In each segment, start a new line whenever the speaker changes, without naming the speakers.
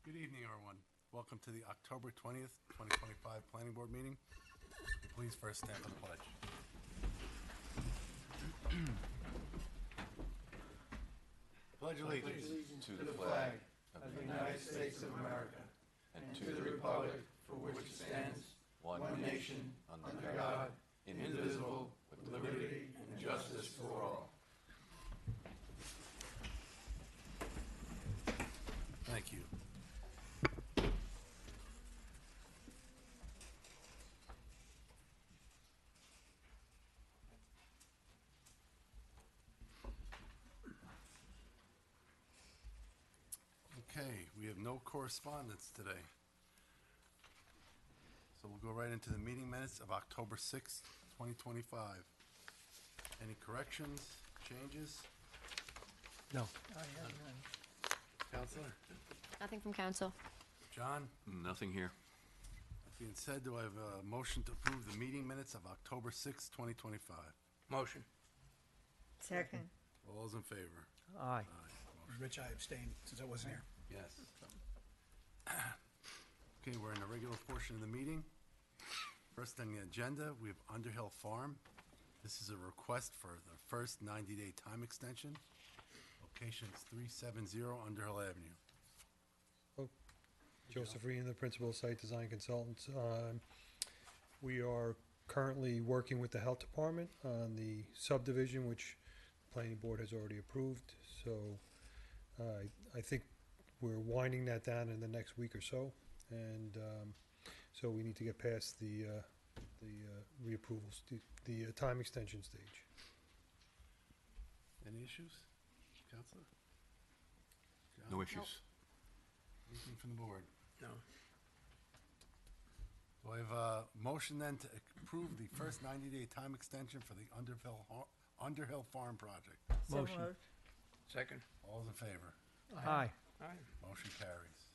Good evening, everyone. Welcome to the October 20th, 2025 Planning Board meeting. Please first stand for the pledge. Pledge allegiance
To the flag of the United States of America and to the republic for which it stands, one nation, under God, indivisible, with liberty and justice for all.
Thank you. Okay, we have no correspondence today. So we'll go right into the meeting minutes of October 6th, 2025. Any corrections, changes?
No.
Counselor?
Nothing from council.
John?
Nothing here.
That being said, do I have a motion to approve the meeting minutes of October 6th, 2025?
Motion.
Second.
All those in favor?
Aye.
Rich, I abstained since I wasn't here.
Yes. Okay, we're in the regular portion of the meeting. First on the agenda, we have Underhill Farm. This is a request for the first 90-day time extension. Location is 370 Underhill Avenue.
Joseph Reen, the Principal Site Design Consultant. We are currently working with the Health Department on the subdivision, which the Planning Board has already approved. So I think we're winding that down in the next week or so. And so we need to get past the reapprovals, the time extension stage.
Any issues, Counselor?
No
John?
issues.
Anything from the board?
No.
Do I have a motion then to approve the first 90-day time extension for the Underhill Farm project?
Motion.
Second.
All those in favor?
Aye.
Aye.
Motion carries.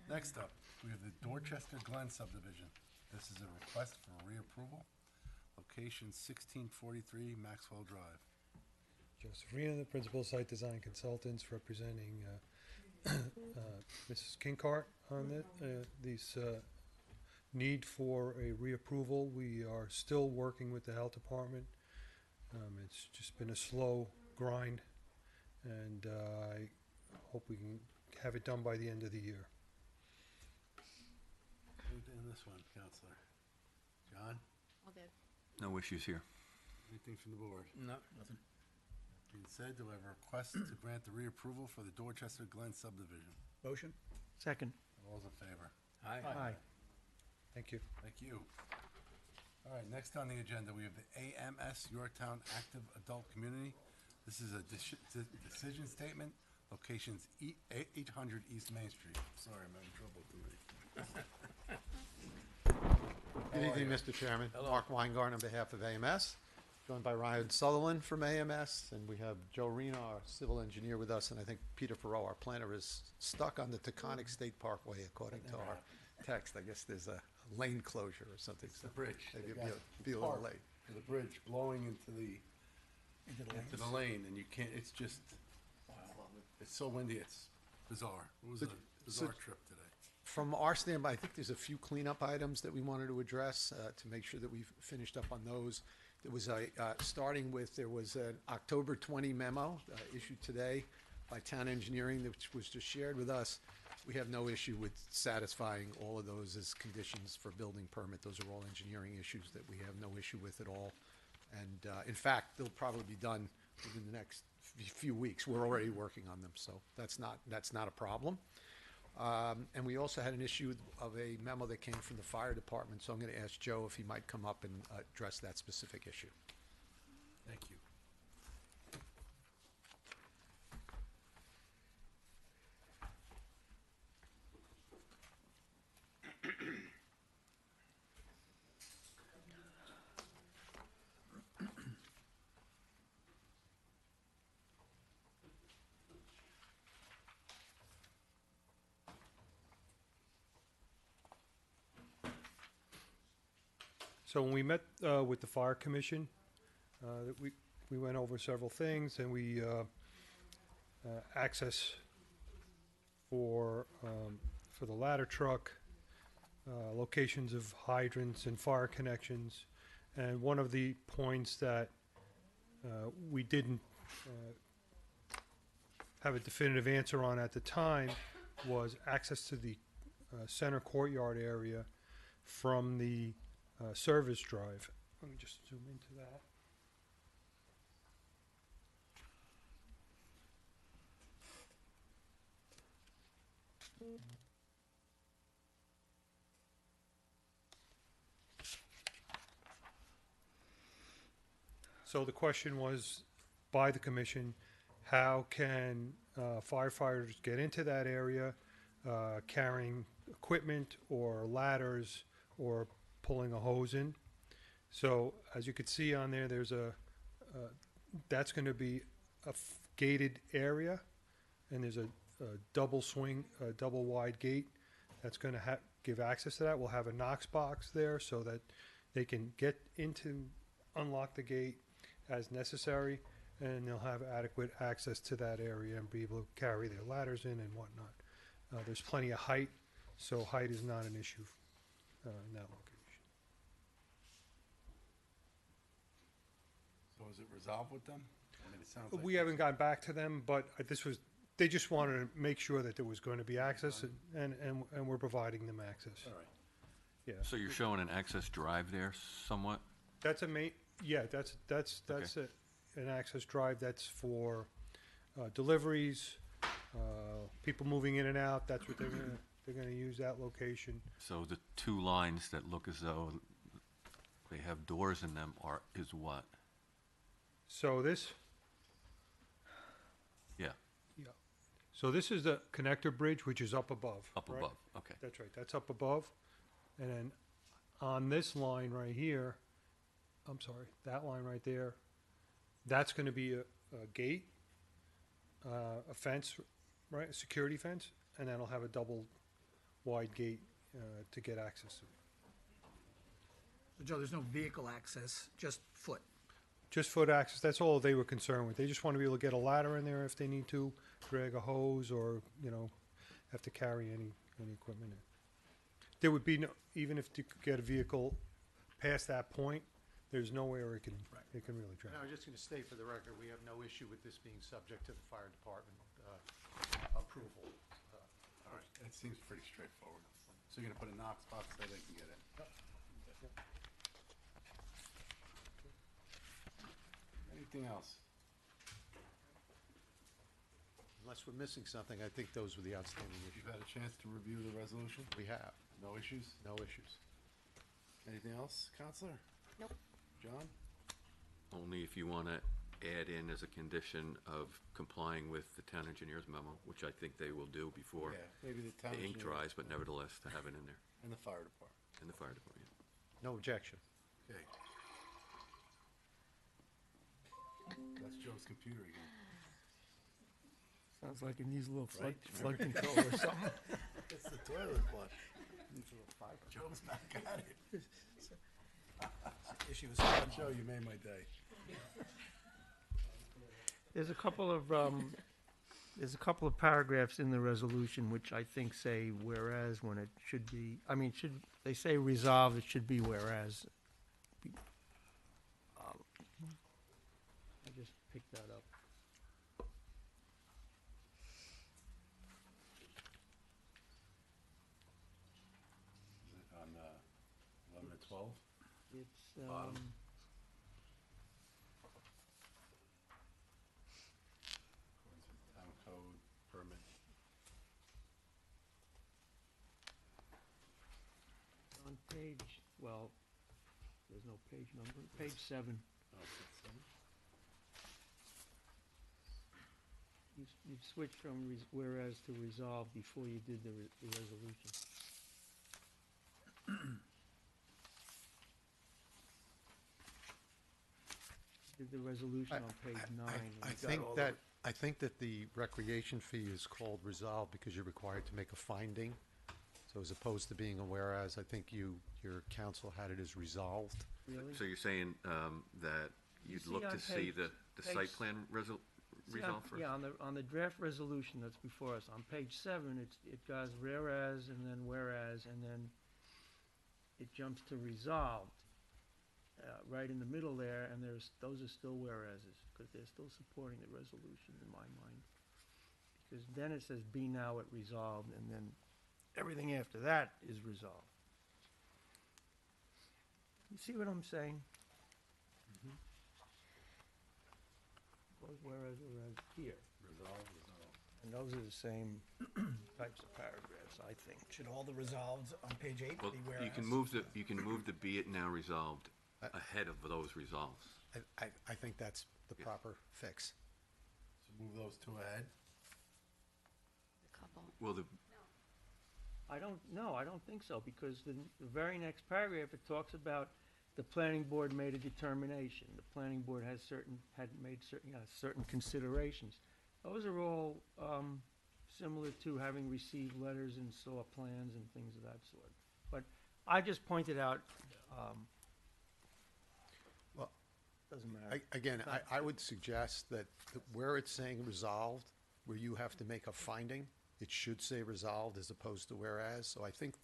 Next up, we have the Dorchester Glen subdivision. This is a request for reapproval. Location 1643 Maxwell Drive.
Joseph Rena, the Principal Site Design Consultants, representing Mrs. Kinkart on this need for a reapproval. We are still working with the Health Department. It's just been a slow grind, and I hope we can have it done by the end of the year.
Anything in this one, Counselor? John?
All good.
No issues here.
Anything from the board?
No, nothing.
Being said, do I have a request to grant the reapproval for the Dorchester Glen subdivision?
Motion?
Second.
All those in favor?
Aye.
Aye.
Thank you.
Thank you. All right, next on the agenda, we have the AMS Yorktown Active Adult Community. This is a decision statement. Locations 800 East Main Street. Sorry, I'm having trouble tonight.
Good evening, Mr. Chairman.
Hello.
Mark Weingart on behalf of AMS, joined by Ryan Sutherland from AMS, and we have Joe Rena, our civil engineer, with us, and I think Peter Perot, our planner, is stuck on the Taconic State Parkway, according to our text. I guess there's a lane closure or something.
It's the bridge.
Maybe
They
it'll
got
be a little
park
late.
to the bridge blowing into the lane, and you can't, it's just, it's so windy, it's bizarre. It was a bizarre trip today.
From our standpoint, I think there's a few cleanup items that we wanted to address to make sure that we've finished up on those. There was starting with, there was an October 20 memo issued today by Town Engineering, which was just shared with us. We have no issue with satisfying all of those as conditions for building permit. Those are all engineering issues that we have no issue with at all. And in fact, they'll probably be done within the next few weeks. We're already working on them, so that's not a problem. And we also had an issue of a memo that came from the fire department, so I'm going to ask Joe if he might come up and address that specific issue.
Thank you.
So when we met with the Fire Commission, we went over several things, and we access for the ladder truck, locations of hydrants and fire connections. And one of the points that we didn't have a definitive answer on at the time was access to the center courtyard area from the service drive. Let me just zoom into that. So the question was by the commission, how can firefighters get into that area carrying equipment or ladders or pulling a hose in? So as you could see on there, there's that's going to be a gated area, and there's a double swing, a double wide gate that's going to give access to that. We'll have a Knox box there so that they can get into, unlock the gate as necessary, and they'll have adequate access to that area and be able to carry their ladders in and whatnot. There's plenty of height, so height is not an issue in that location.
So is it resolved with them? I mean, it sounds like.
We haven't gone back to them, but they just wanted to make sure that there was going to be access, and we're providing them access.
All right.
Yeah,
So you're showing an access drive there somewhat?
that's an access drive that's for deliveries, people moving in and out. That's what they're gonna use that location.
So the two lines that look as though they have doors in them is what?
So this,
Yeah,
yeah. So this is the connector bridge, which is up above.
up
right?
above, okay.
That's right, that's up above. And then on this line right here, I'm sorry, that line right there, that's gonna be a gate, a fence, right, a security fence, and then it'll have a double wide gate to get access to it.
So Joe, there's no vehicle access, just foot.
Just foot access, that's all they were concerned with. They just want to be able to get a ladder in there if they need to, drag a hose, or, have to carry any equipment in. There would be no, even if you could get a vehicle past that point, there's nowhere it can really drive.
And I was just going to state for the record, we have no issue with this being subject to the fire department approval.
All right, it seems pretty straightforward. So you're gonna put a Knox box so they can get in? Anything else?
Unless we're missing something, I think those were the outstanding
You've
issues.
had a chance to review the resolution?
We have,
No issues?
no issues.
Anything else, Counselor?
Nope.
John?
Only if you want to add in as a condition of complying with the town engineer's memo, which I think they will do before
Yeah, maybe the town
the ink
engineer
dries, but nevertheless, to have it in there,
and the fire department.
in the fire department.
No objection.
Okay. That's Joe's computer again.
Sounds like it needs a little
Right.
flood control or something.
It's the toilet flush. Joe's back at it.
Issues.
Joe, you made my day.
There's a couple of paragraphs in the resolution which I think say whereas when it should be, they say resolved, it should be whereas. I just picked that up.
Is it on 11 to 12?
It's,
Bottom. According to the town code permit.
on page, well, there's no page number, page 7.
Oh, 6, 7?
You switched from whereas to resolve before you did the resolution. Did the resolution on page 9.
I think that the recreation fee is called resolve because you're required to make a finding. So as opposed to being a whereas, I think your council had it as resolved.
Really?
So you're saying that you'd
see
look
on
to see
page-
the
page-
site plan resolve first?
Yeah, on the draft resolution that's before us, on page 7, it goes whereas, and then whereas, and then it jumps to resolved, right in the middle there, and those are still whereases, because they're still supporting the resolution in my mind. Because then it says be now it resolved, and then everything after that is resolved. You see what I'm saying? Both whereas here.
Resolve.
And those are the same types of paragraphs, I think.
Should all the resolves on page 8
Well,
be whereas?
you can move the be it now resolved ahead of those resolves.
I think that's the
Yeah.
proper fix.
So move those two ahead.
A couple.
Well,
I don't think so, because the very next paragraph, it talks about the planning board made a determination. The planning board had made certain considerations. Those are all, similar to having received letters and saw plans and things of that sort. But I just pointed out,
Well,
doesn't matter.
Again, I would suggest that where it's saying resolved, where you have to make a finding, it should say resolved as opposed to whereas. So I think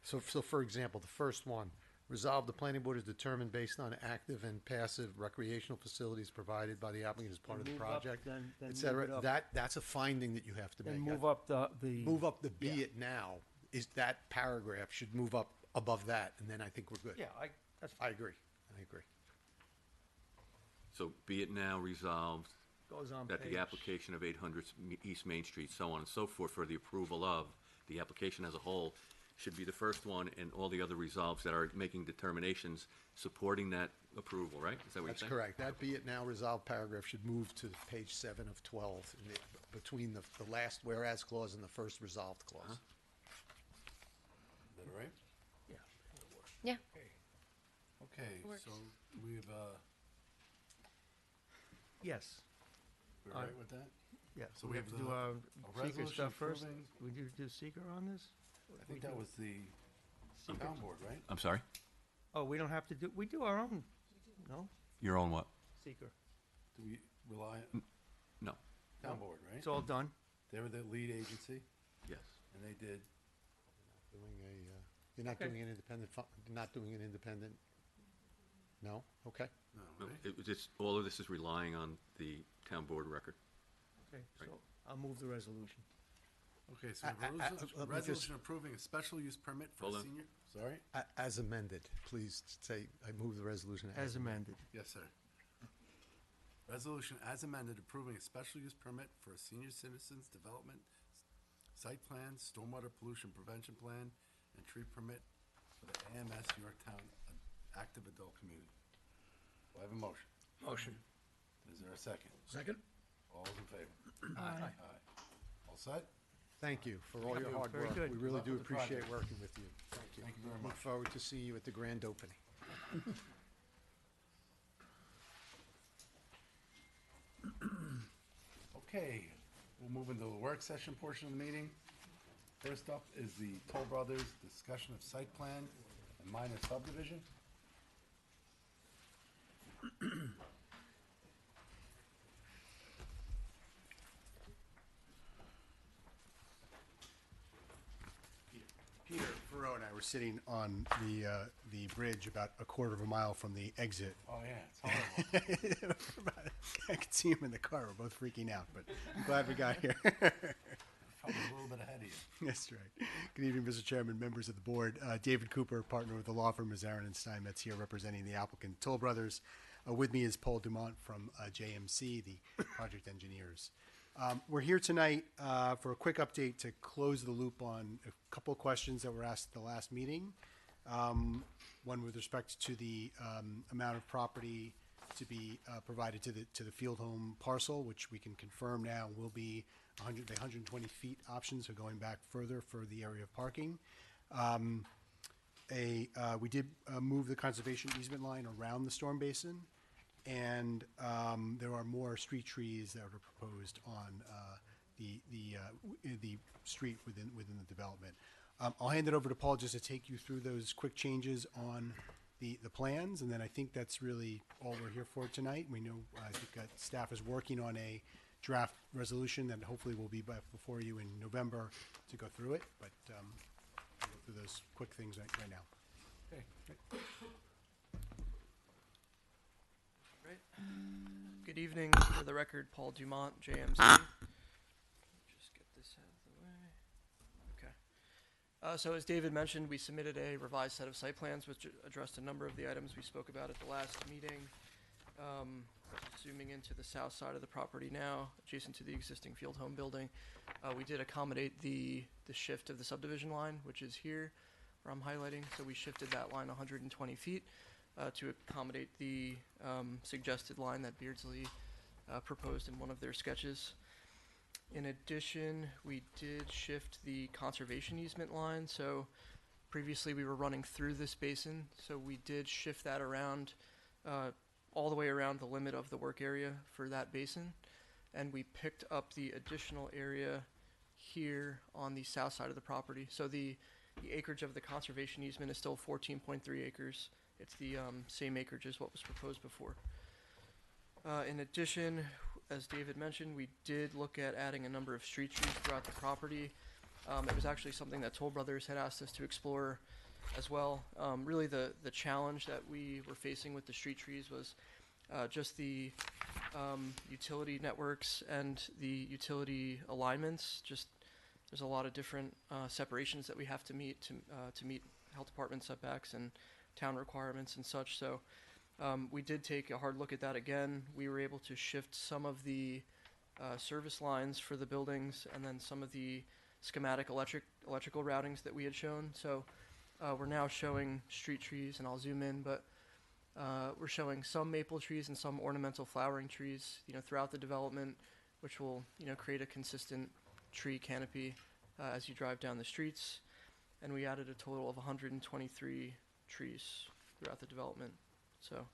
so for example, the first one, resolve the planning board is determined based on active and passive recreational facilities provided by the applicant as part of the
Move up,
project,
then
et
move
cetera.
it up.
That's a finding that you have to make.
Then move up the.
Move up the be
yeah.
it now, is that paragraph should move up above that, and then I think we're good.
Yeah, that's
I agree.
so be it now resolved
goes on
that
page.
the application of 800 East Main Street, so on and so forth, for the approval of the application as a whole, should be the first one, and all the other resolves that are making determinations supporting that approval, right? Is that what you're
That's
saying?
correct. That be it now resolved paragraph should move to page 7 of 12, between the last whereas clause and the first resolved clause.
Is that all right?
Yeah.
Yeah.
Okay,
Works.
so we have,
Yes,
we're all right with that?
yeah.
So
we
we
have
have
to do
the-
our
a
seeker
resolution
stuff first.
approving-
Would you do seeker on this?
I think that was the town board, right?
I'm sorry?
Oh, we don't have to do, we do our own, no,
Your own what?
seeker.
Do we rely on
No.
town board, right?
It's all done.
They were the lead agency,
Yes.
and they did,
You're not
Okay.
doing an independent, not doing an independent, no? Okay.
no,
No,
right?
it was just, all of this is relying on the town board record.
Okay,
Right.
so I'll move the resolution.
Okay, so
let me just-
resolution approving a special use permit for
Hold
a
on.
senior, sorry?
As amended, please say, I move the resolution
As amended.
Yes, sir. Resolution as amended approving a special use permit for a senior citizens development site plan, stormwater pollution prevention plan, and tree permit for the AMS Yorktown Active Adult Community. Do I have a motion?
Motion.
Is there a second?
Second?
All those in favor? Aye. All set?
Thank you for all your hard
Very
work.
good.
We really
Luck
do
with the
appreciate
project.
working with you. Thank you.
Thank you very
Look
much.
forward to seeing you at the grand opening.
Okay, we'll move into the work session portion of the meeting. First up is the Toll Brothers discussion of site plan and minor subdivision.
Peter Ferro and I were sitting on the bridge about a quarter of a mile from the exit.
Oh, yeah, it's horrible.
I could see him in the car. We're both freaking out, but I'm glad we got here.
Probably a little bit ahead of you.
That's right. Good evening, Mr. Chairman, members of the board. David Cooper, partner with the law firm Mazarin and Steinmetz, here representing the applicant Toll Brothers. With me is Paul Dumont from JMC, the project engineers. We're here tonight for a quick update to close the loop on a couple of questions that were asked at the last meeting. One with respect to the amount of property to be provided to the field home parcel, which we can confirm now will be the 120 feet option, so going back further for the area of parking. We did move the conservation easement line around the storm basin, and there are more street trees that are proposed on the street within the development. I'll hand it over to Paul just to take you through those quick changes on the plans, and then I think that's really all we're here for tonight. We know, I think staff is working on a draft resolution that hopefully will be back before you in November to go through it, but we'll go through those quick things right now.
Okay, great.
Great. Good evening. For the record, Paul Dumont, JMC. Just get this out of the way. Okay. So as David mentioned, we submitted a revised set of site plans which addressed a number of the items we spoke about at the last meeting. Zooming into the south side of the property now, adjacent to the existing field home building, we did accommodate the shift of the subdivision line, which is here, where I'm highlighting. So we shifted that line 120 feet to accommodate the suggested line that Beardsley proposed in one of their sketches. In addition, we did shift the conservation easement line. So previously we were running through this basin, so we did shift that around all the way around the limit of the work area for that basin. And we picked up the additional area here on the south side of the property. So the acreage of the conservation easement is still 14.3 acres. It's the same acreage as what was proposed before. In addition, as David mentioned, we did look at adding a number of street trees throughout the property. It was actually something that Toll Brothers had asked us to explore as well. Really the challenge that we were facing with the street trees was just the utility networks and the utility alignments. Just there's a lot of different separations that we have to meet to meet health department setbacks and town requirements and such. So we did take a hard look at that again. We were able to shift some of the service lines for the buildings and then some of the schematic electrical routings that we had shown. So we're now showing street trees, and I'll zoom in, but we're showing some maple trees and some ornamental flowering trees, throughout the development, which will, create a consistent tree canopy as you drive down the streets. And we added a total of 123 trees throughout the development. So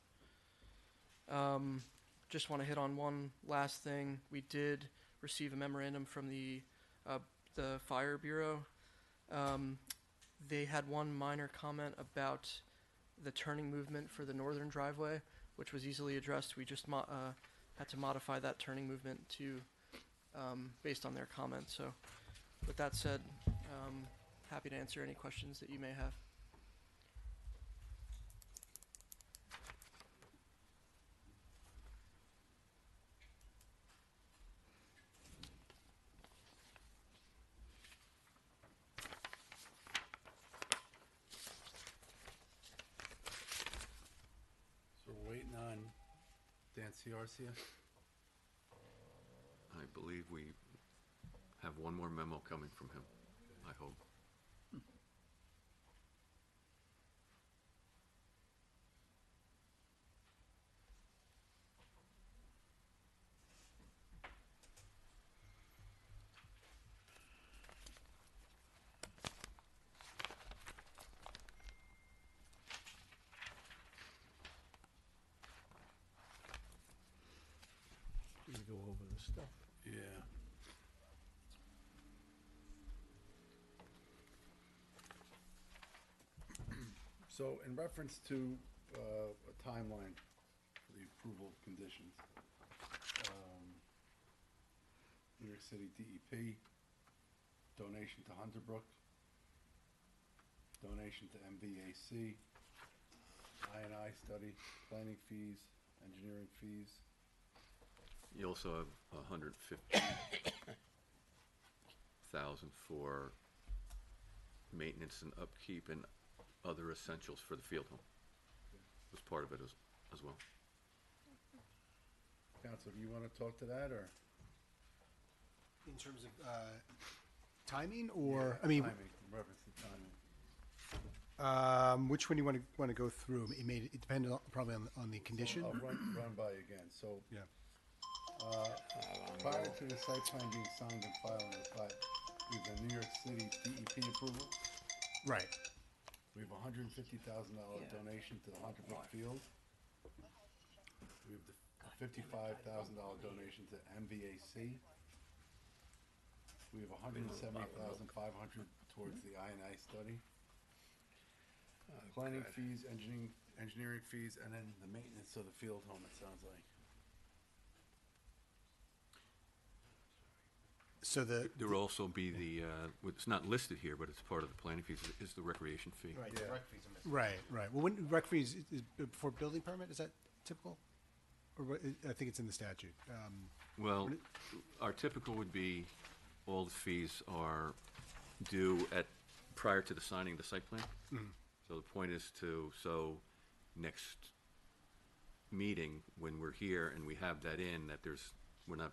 just want to hit on one last thing. We did receive a memorandum from the Fire Bureau. They had one minor comment about the turning movement for the northern driveway, which was easily addressed. We just had to modify that turning movement to based on their comments. So with that said, happy to answer any questions that you may have.
So we're waiting on Dan Ciarcia.
I believe we have one more memo coming from him, I hope.
We go over the stuff.
Yeah. So in reference to a timeline for the approval of conditions, New York City DEP, donation to Hunter Brook, donation to MVAC, I&I study, planning fees, engineering fees.
You also have 150,000 for maintenance and upkeep and other essentials for the field home. Was part of it as well.
Council, do you want to talk to that, or?
In terms of timing, or, I mean,
Timing, in reference to timing.
which one do you want to go through? It depended probably on the condition.
I'll run by again, so.
Yeah.
Prior to the site plan being signed and filed in the file, we have the New York City DEP approval.
Right.
We have a $150,000 donation to the Hunter Brook Field. We have the $55,000 donation to MVAC. We have $170,500 towards the I&I study. Planning fees, engineering engineering fees, and then the maintenance of the field home, it sounds like.
So
There will also be it's not listed here, but it's part of the planning fees, is the recreation fee.
Right, right. Well, when rec fees is for building permit, is that typical? Or I think it's in the statute.
Well, our typical would be all the fees are due prior to the signing of the site plan. So the point is next meeting, when we're here and we have that in, that we're not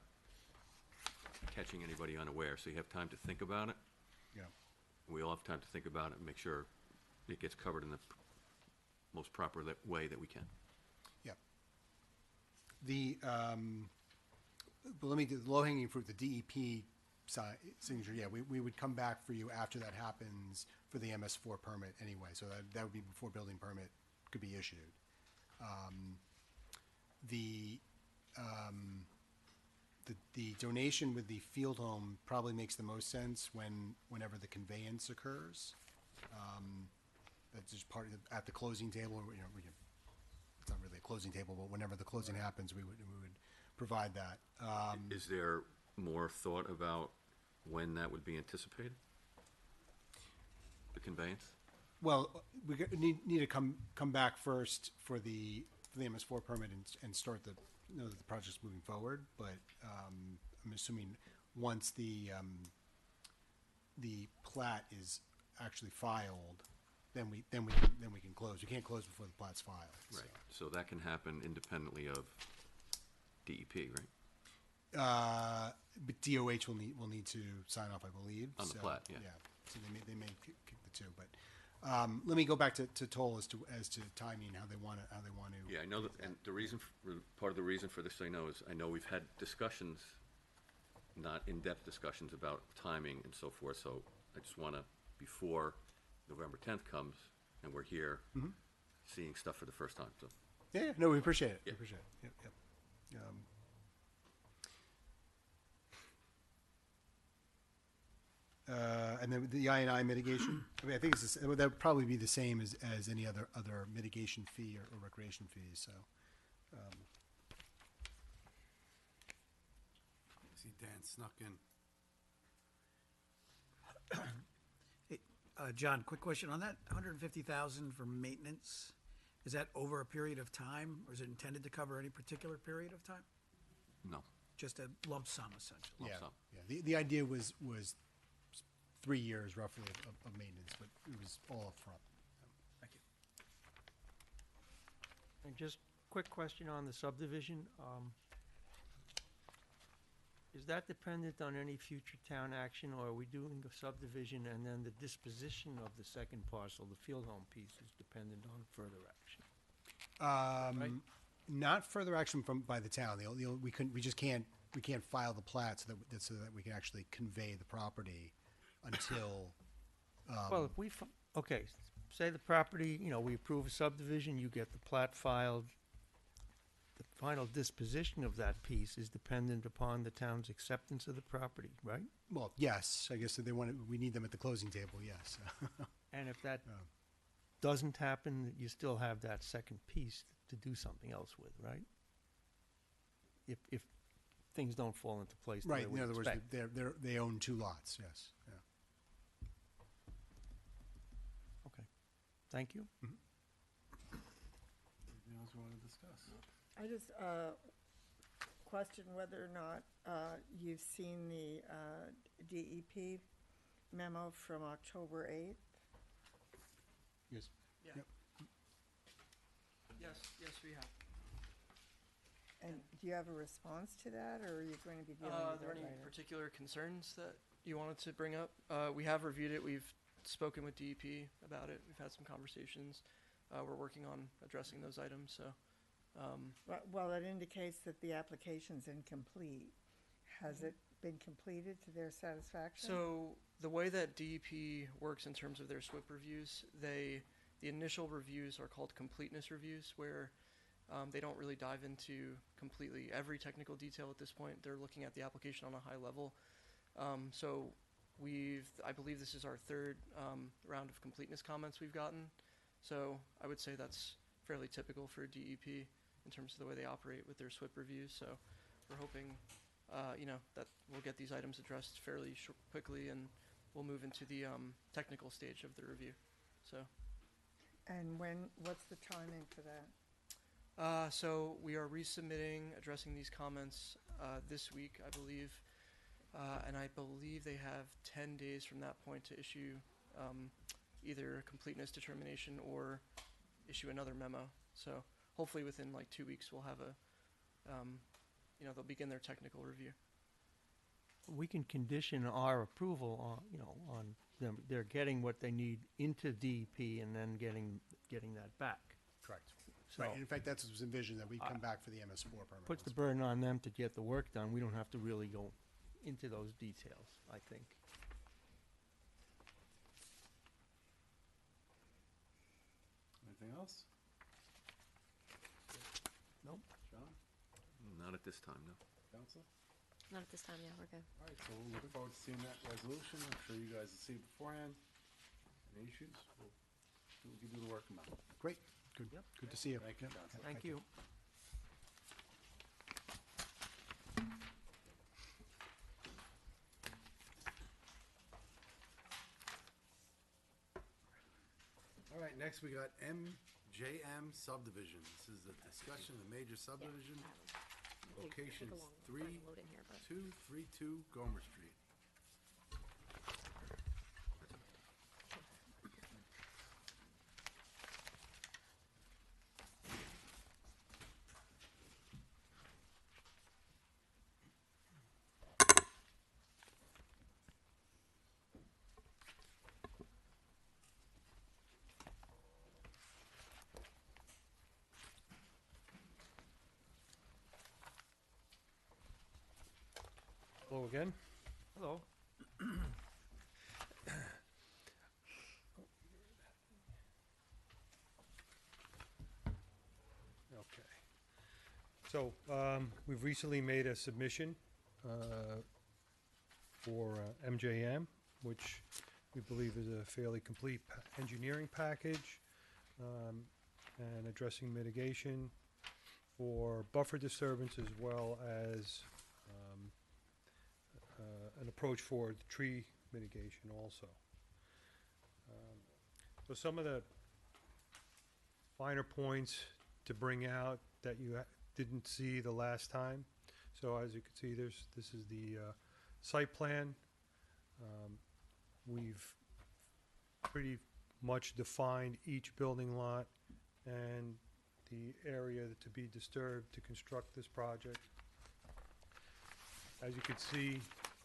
catching anybody unaware, so you have time to think about it.
Yeah.
We all have time to think about it and make sure it gets covered in the most proper way that we can.
Yeah. But let me do the low-hanging fruit, the DEP signature, yeah, we would come back for you after that happens for the MS4 permit anyway, so that would be before building permit could be issued. The donation with the field home probably makes the most sense whenever the conveyance occurs. That's just part of at the closing table, it's not really a closing table, but whenever the closing happens, we would provide that.
Is there more thought about when that would be anticipated? The conveyance?
Well, we need to come back first for the MS4 permit and start that the project's moving forward, but I'm assuming once the plat is actually filed, then we can close. We can't close before the plat's filed.
Right, so that can happen independently of DEP, right?
But DOH will need to sign off, I believe.
On the plat, yeah.
Yeah, so they may kick the two, but let me go back to Toll as to timing, how they want to.
Yeah, I know that, and part of the reason for this, I know, is I know we've had discussions, not in-depth discussions about timing and so forth, so I just want to, before November 10th comes and we're here, seeing stuff for the first time, so.
Yeah, no, we appreciate it.
Yeah.
We appreciate it. Yep. And then the I&I mitigation, I mean, I think that would probably be the same as any other mitigation fee or recreation fees, so.
See Dan snuck in.
John, quick question on that, 150,000 for maintenance, is that over a period of time, or is it intended to cover any particular period of time?
No.
Just a lump sum, essentially?
Lump
Yeah,
sum.
yeah. The idea was 3 years roughly of maintenance, but it was all up front.
Thank you.
And just quick question on the subdivision. Is that dependent on any future town action, or are we doing a subdivision and then the disposition of the second parcel, the field home piece, is dependent on further action? Right.
Not further action by the town. We can't file the plat so that we can actually convey the property until.
Well, if we, okay, say the property, we approve a subdivision, you get the plat filed. The final disposition of that piece is dependent upon the town's acceptance of the property, right?
Well, yes, I guess we need them at the closing table, yes.
And if that doesn't happen, you still have that second piece to do something else with, right? If things don't fall into place the way
Right,
we
in other words,
expect.
they own 2 lots, yes, yeah.
Okay, thank you.
Anything else you want to discuss?
I just question whether or not you've seen the DEP memo from October 8th.
Yes.
Yeah.
Yep.
Yes, we have.
And do you have a response to that, or are you going to be dealing
Are
with
there
that
any
later?
particular concerns that you wanted to bring up? We have reviewed it. We've spoken with DEP about it. We've had some conversations. We're working on addressing those items, so.
Well, it indicates that the application's incomplete. Has it been completed to their satisfaction?
So the way that DEP works in terms of their SWIP reviews, the initial reviews are called completeness reviews, where they don't really dive into completely every technical detail at this point. They're looking at the application on a high level. So I believe this is our third round of completeness comments we've gotten. So I would say that's fairly typical for DEP in terms of the way they operate with their SWIP reviews. So we're hoping, that we'll get these items addressed fairly quickly, and we'll move into the technical stage of the review. So.
And what's the timing for that?
So we are resubmitting, addressing these comments this week, I believe. And I believe they have 10 days from that point to issue either a completeness determination or issue another memo. So hopefully within like 2 weeks we'll have they'll begin their technical review.
We can condition our approval on them, they're getting what they need into DEP and then getting that back.
Correct.
So
Right, and in fact, that's what was envisioned, that we come back for the MS4 permit.
puts the burden on them to get the work done. We don't have to really go into those details, I think.
Anything else?
Nope.
John,
Not at this time, no.
council?
Not at this time, yeah, we're good.
All right, so we'll look forward to seeing that resolution. I'm sure you guys will see it beforehand. Any issues? We can do the work amount.
Great, good,
Yep.
good to see you.
Thank you,
Yep.
council.
Thank you.
All right, next we got MJM subdivision. This is a discussion of the major subdivision. Locations
Load in here, but
232 Gomer Street.
Hello again.
Hello.
Okay. So, we've recently made a submission for MJM, which we believe is a fairly complete engineering package and addressing mitigation for buffer disturbance as well as an approach for the tree mitigation also. So some of the finer points to bring out that you didn't see the last time. So as you can see, this is the site plan. We've pretty much defined each building lot and the area to be disturbed to construct this project. As you can see,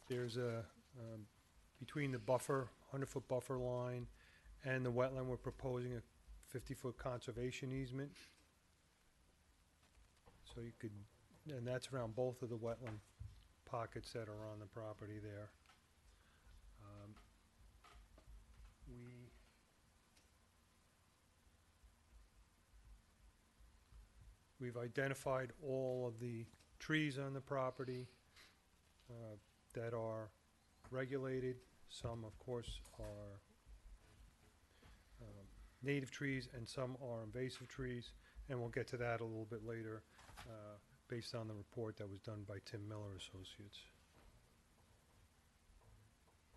there's a, between the buffer, 100-foot buffer line and the wetland, we're proposing a 50-foot conservation easement. So you could, and that's around both of the wetland pockets that are on the property there. We've identified all of the trees on the property that are regulated. Some, of course, are native trees and some are invasive trees. And we'll get to that a little bit later based on the report that was done by Tim Miller Associates.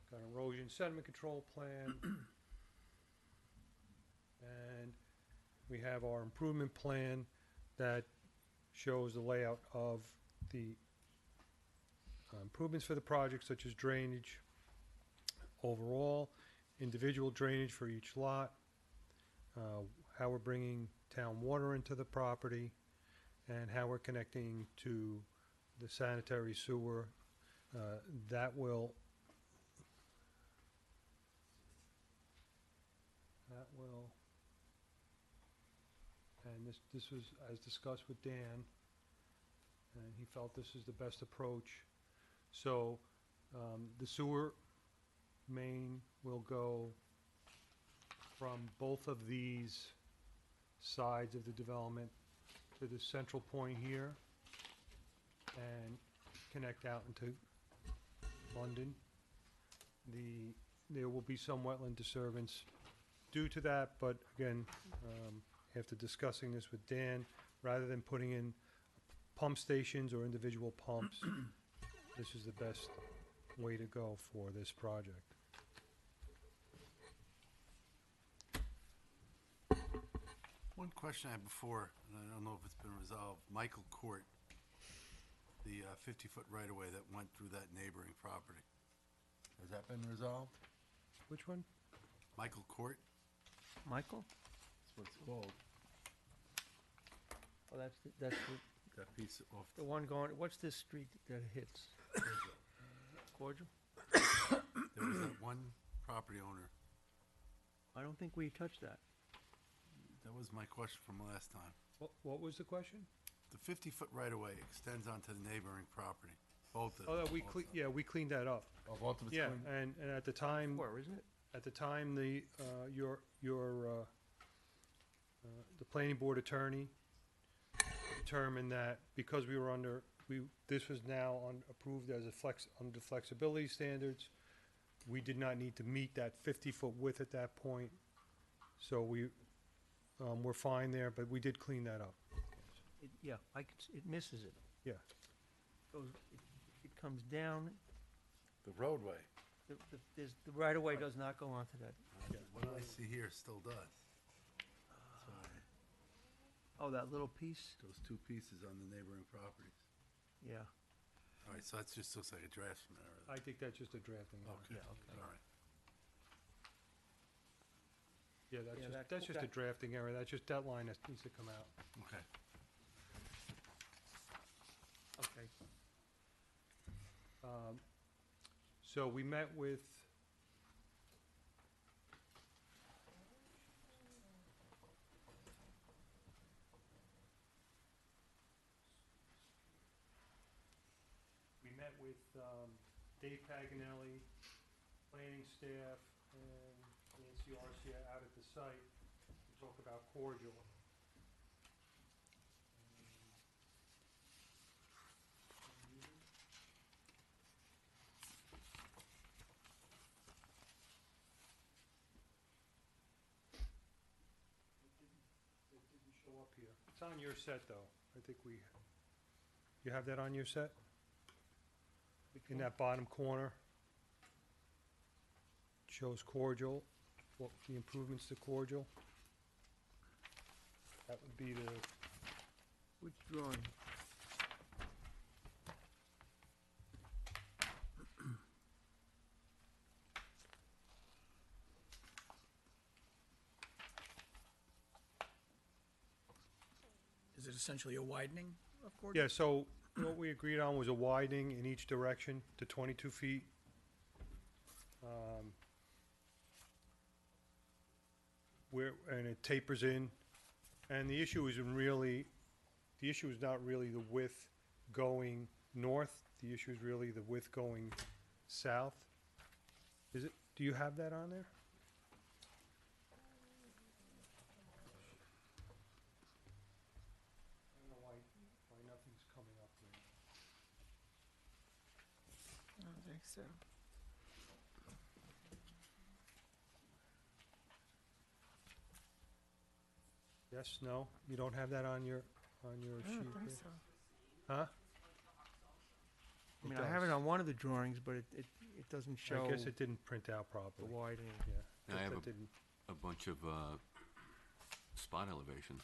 Got an erosion sediment control plan. And we have our improvement plan that shows the layout of the improvements for the project, such as drainage overall, individual drainage for each lot, how we're bringing town water into the property, and how we're connecting to the sanitary sewer. That will and this was as discussed with Dan, and he felt this is the best approach. So the sewer main will go from both of these sides of the development to the central point here and connect out into London. There will be some wetland disturbance due to that, but again, after discussing this with Dan, rather than putting in pump stations or individual pumps, this is the best way to go for this project.
One question I had before, and I don't know if it's been resolved, Michael Court, the 50-foot right-of-way that went through that neighboring property. Has that been resolved?
Which one?
Michael Court,
Michael?
that's what it's called,
Oh, that's
that piece off,
the one going, what's this street that hits? Cordial?
there was that one property owner.
I don't think we touched that.
That was my question from last time.
What was the question?
The 50-foot right-of-way extends onto the neighboring property, both of
Oh,
both
we
of them.
we cleaned that up.
Oh, both of it's
Yeah,
clean?
and at the time,
Where, isn't it?
at the time, the planning board attorney determined that because we were this was now approved as under the flexibility standards, we did not need to meet that 50-foot width at that point. So we're fine there, but we did clean that up.
Yeah, it misses it.
Yeah.
It comes down,
The roadway,
the right-of-way does not go onto that.
what I see here still does. That's why,
Oh, that little piece?
those two pieces on the neighboring properties.
Yeah.
All right, so that just looks like a draft from there.
I think that's just a drafting error.
Okay,
Yeah, okay.
all right.
Yeah, that's just a drafting error. That's just that line that needs to come out.
Okay.
Okay.
So we met with Dave Paganelli, planning staff, and Nancy Arcia out at the site to talk about cordial. It didn't show up here. It's on your set, though. I think you have that on your set? In that bottom corner. Shows cordial, what the improvements to cordial. That would be the,
Which drawing?
Is it essentially a widening of cordial?
yeah, so what we agreed on was a widening in each direction to 22 feet. And it tapers in, and the issue is not really the width going north, the issue is really the width going south. Do you have that on there? I don't know why nothing's coming up there.
I don't think so.
Yes, no? You don't have that on your
I
sheet?
don't think
there?
so.
Huh?
I mean, I have it on one of the drawings, but it doesn't show
I guess it didn't print out
the
properly.
widening.
Yeah.
And I have
that didn't-
a bunch of spot elevations,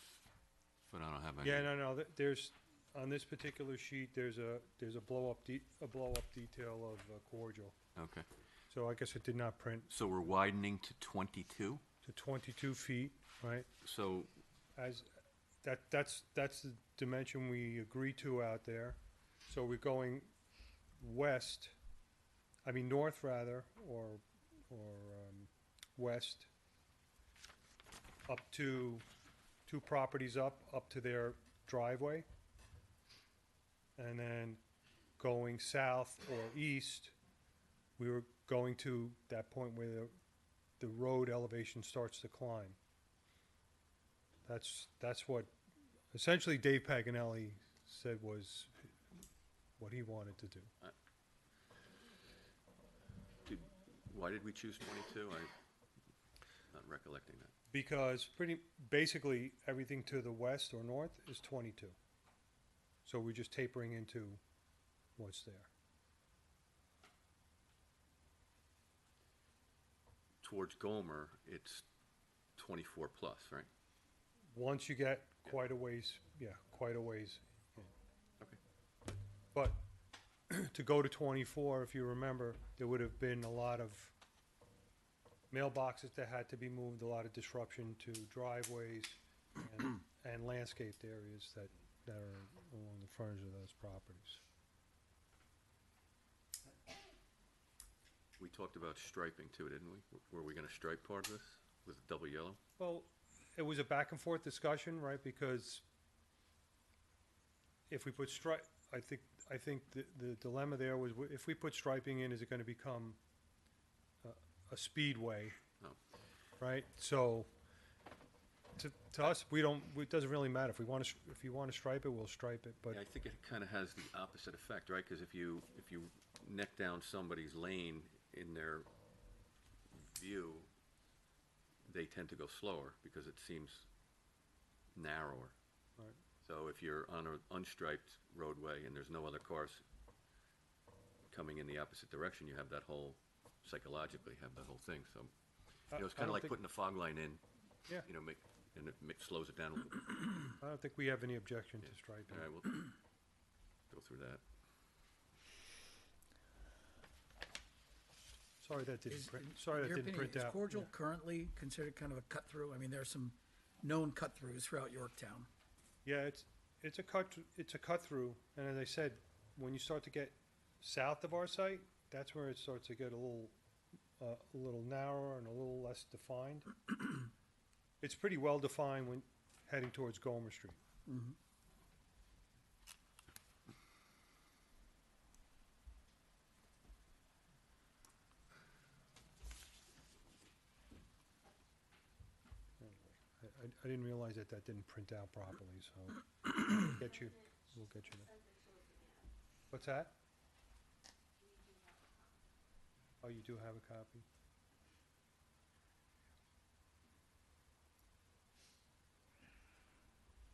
but I don't have any.
Yeah, no, there's, on this particular sheet, there's a blow-up detail of cordial.
Okay,
So I guess it did not print
so we're widening to 22,
to 22 feet, right?
so,
That's the dimension we agreed to out there. So we're going north rather, or west, up to two properties up to their driveway. And then going south or east, we were going to that point where the road elevation starts to climb. That's what essentially Dave Paganelli said was what he wanted to do.
why did we choose 22? I'm not recollecting that.
Because basically, everything to the west or north is 22. So we're just tapering into what's there.
Towards Gomer, it's 24 plus, right?
Once you get quite a ways, quite a ways. in.
Okay.
But to go to 24, if you remember, there would have been a lot of mailboxes that had to be moved, a lot of disruption to driveways and landscaped areas that are along the frontage of those properties.
We talked about striping too, didn't we? Were we gonna stripe part of this with double yellow?
Well, it was a back and forth discussion, right? Because if we put I think the dilemma there was if we put striping in, is it gonna become a speedway?
No.
Right? So to us, it doesn't really matter. If you want to stripe it, we'll stripe it, but
Yeah, I think it kinda has the opposite effect, right? Cause if you neck down somebody's lane in their view, they tend to go slower because it seems narrower.
Right.
So if you're on an unstriped roadway and there's no other cars coming in the opposite direction, you have that whole, psychologically have that whole thing, so. You know, it's
I
kinda
don't
like
think-
putting a fog line in.
Yeah.
You know, and it slows it down a little bit.
I don't think we have any objection to striping.
All right, we'll go through that.
Sorry that didn't
Is-
print,
in
sorry that
your
didn't
opinion,
print out.
Is cordial currently considered kind of a cut-through? I mean, there are some known cut-throughs throughout Yorktown.
Yeah, it's a cut through, and as I said, when you start to get south of our site, that's where it starts to get a little narrower and a little less defined. It's pretty well defined when heading towards Gomer Street. Anyway, I didn't realize that didn't print out properly, so we'll get you that. What's that? Oh, you do have a copy?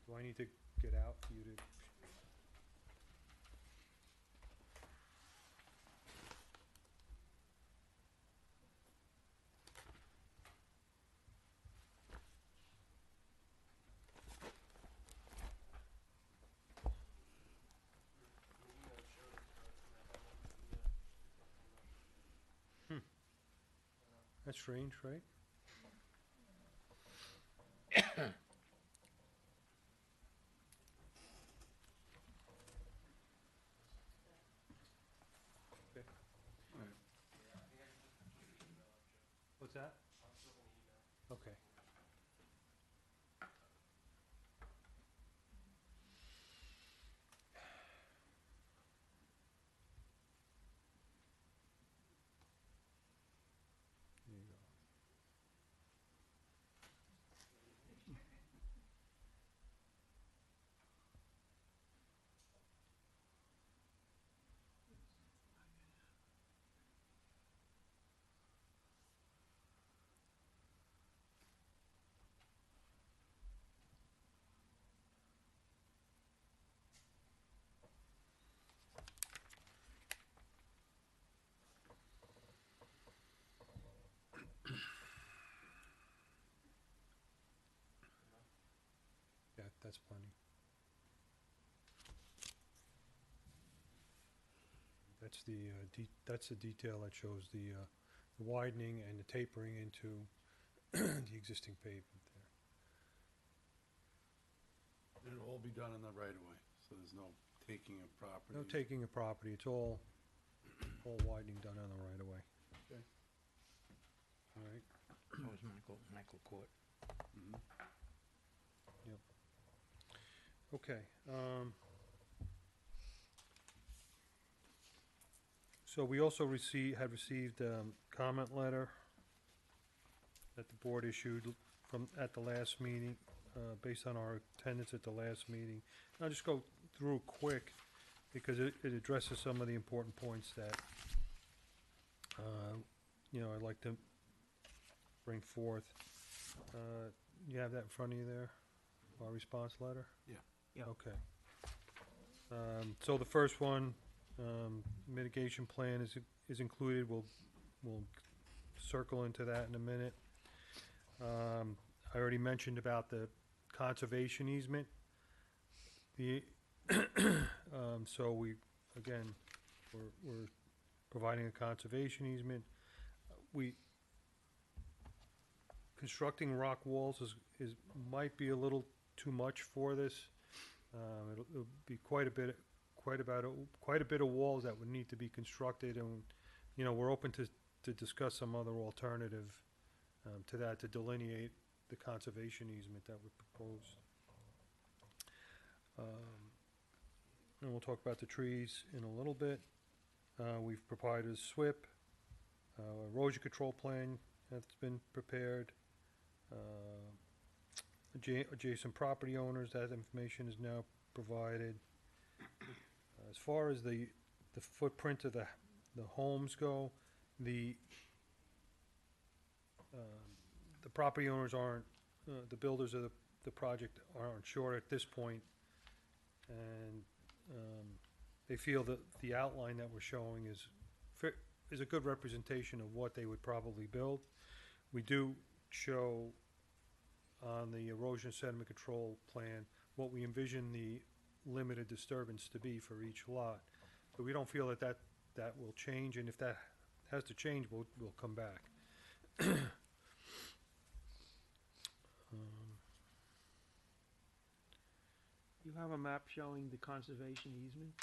Do I need to get out for you to? That's strange, right? Okay. What's that? Okay. There you go. Yeah, that's plenty. That's the detail that shows the widening and the tapering into the existing pavement there.
It'll all be done in the right of way, so there's no taking of property.
No taking of property, it's all widening done on the right of way.
Okay.
All right,
That was Michael Court.
yep. Okay, so we also had received, comment letter that the board issued at the last meeting, based on our attendance at the last meeting. I'll just go through quick, because it addresses some of the important points that, I'd like to bring forth. You have that in front of you there, our response letter?
Yeah.
Yeah.
Okay. So the first one, mitigation plan is included, we'll circle into that in a minute. I already mentioned about the conservation easement. The, so again, we're providing a conservation easement. Constructing rock walls might be a little too much for this. It'll be quite a bit of walls that would need to be constructed, and, you know, we're open to discuss some other alternative, to that, to delineate the conservation easement that we proposed. And we'll talk about the trees in a little bit. We've provided a SWIP, erosion control plan that's been prepared. Adjacent property owners, that information is now provided. As far as the footprint of the homes go, the property owners aren't, the builders of the project aren't sure at this point, and they feel that the outline that we're showing is a good representation of what they would probably build. We do show on the erosion sediment control plan what we envision the limited disturbance to be for each lot, but we don't feel that will change, and if that has to change, we'll come back.
You have a map showing the conservation easement,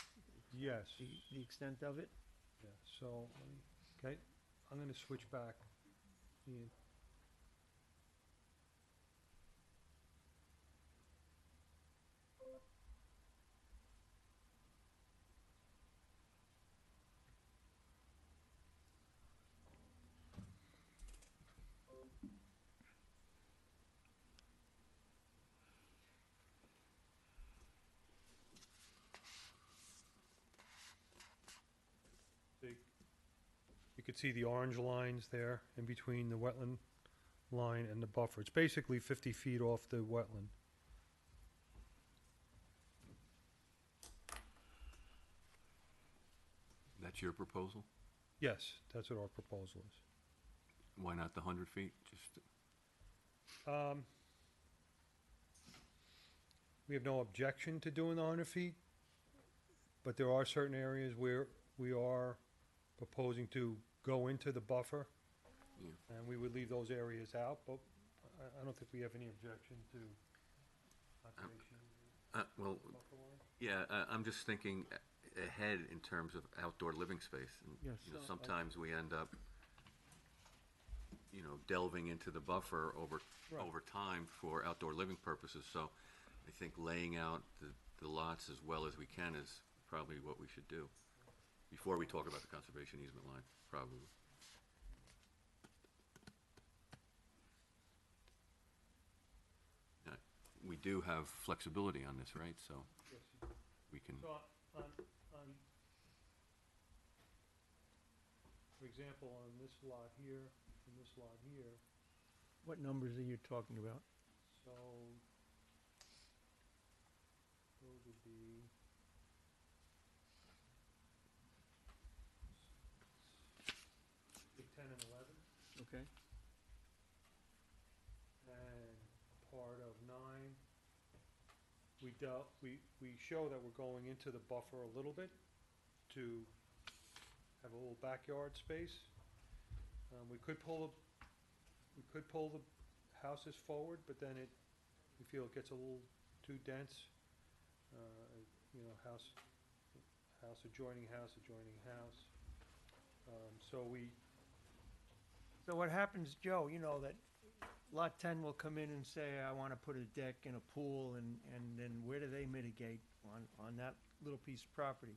Yes.
the extent of it?
Yeah, so, okay, I'm gonna switch back. Ian. You could see the orange lines there in between the wetland line and the buffer. It's basically 50 feet off the wetland.
That's your proposal?
Yes, that's what our proposal is.
Why not the 100 feet? Just,
We have no objection to doing the 100 feet, but there are certain areas where we are proposing to go into the buffer,
Yeah.
and we would leave those areas out, but I don't think we have any objection to conservation.
well,
buffer line.
yeah, I'm just thinking ahead in terms of outdoor living space. And,
Yes.
you know, sometimes we end up, you know, delving into the buffer
Right.
over time for outdoor living purposes. So I think laying out the lots as well as we can is probably what we should do before we talk about the conservation easement line, probably. We do have flexibility on this, right? So we can,
So for example, on this lot here, and this lot here,
What numbers are you talking about?
so those would be the 10 and 11,
Okay.
and part of 9. We show that we're going into the buffer a little bit to have a little backyard space. We could pull the houses forward, but then we feel it gets a little too dense. You know, house adjoining house.
So what happens, Joe, you know, that Lot 10 will come in and say, I want to put a deck and a pool, and then where do they mitigate on that little piece of property?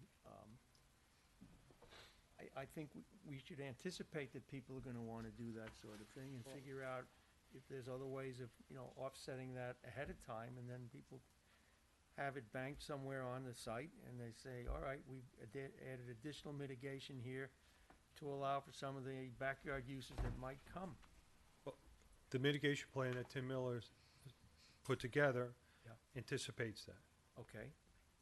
I think we should anticipate that people are going to want to do that sort of thing and figure out if there's other ways of, you know, offsetting that ahead of time, and then people have it banked somewhere on the site, and they say, all right, we've added additional mitigation here to allow for some of the backyard uses that might come.
the mitigation plan that Tim Miller's put together
Yeah.
anticipates that.
Okay,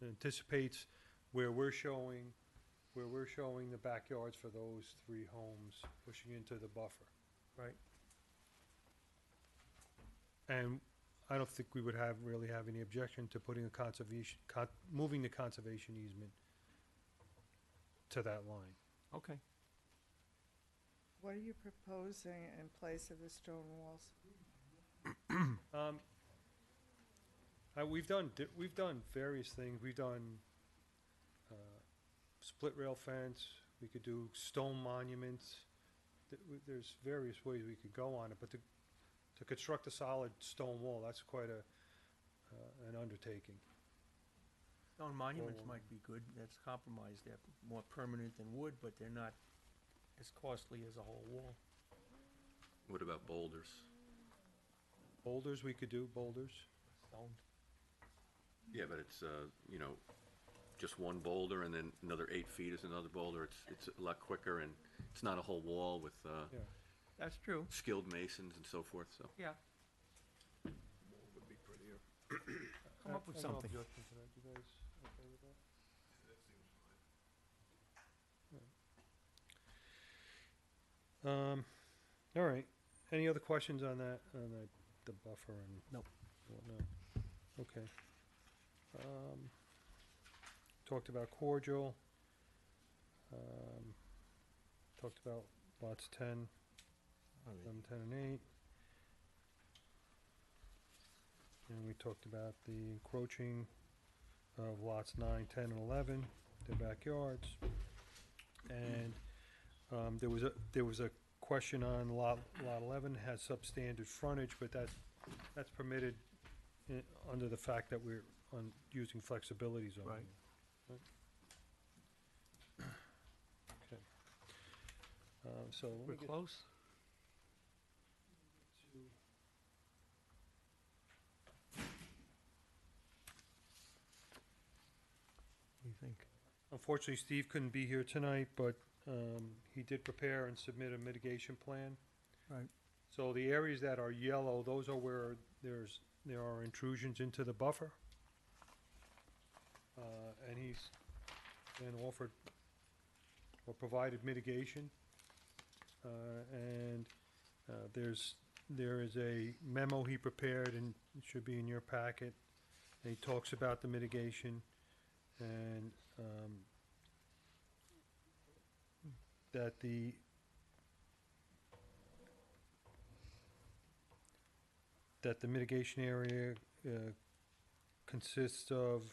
It anticipates where we're showing the backyards for those three homes pushing into the buffer.
right.
And I don't think we would really have any objection to putting a moving the conservation easement to that line.
Okay.
What are you proposing in place of the stone walls?
We've done various things. We've done, split rail fence, we could do stone monuments. There's various ways we could go on it, but to construct a solid stone wall, that's quite an undertaking.
Stone monuments
Well-
might be good, that's compromise, they're more permanent than wood, but they're not as costly as a whole wall.
What about boulders?
Boulders, we could do boulders.
Stone.
Yeah, but it's, you know, just one boulder and then another 8 feet is another boulder. It's a lot quicker and it's not a whole wall with,
Yeah.
That's true,
skilled masons and so forth, so.
yeah. Come up with
I have no
something.
objection to that. You guys okay with that? All right. Any other questions on that, the buffer and?
Nope.
Whatnot? Okay. Talked about cordial. Talked about lots 10, 11, 10, and 8. And we talked about the encroaching of lots 9, 10, and 11, their backyards. And there was a question on lot 11 has substandard frontage, but that's permitted under the fact that we're using flexibility zoning.
Right.
Okay. So let
We're
me get
close.
to.
What do you think?
Unfortunately, Steve couldn't be here tonight, but he did prepare and submit a mitigation plan.
Right.
So the areas that are yellow, those are where there are intrusions into the buffer. And he's then offered or provided mitigation. And there is a memo he prepared, and it should be in your packet. And he talks about the mitigation and that the mitigation area consists of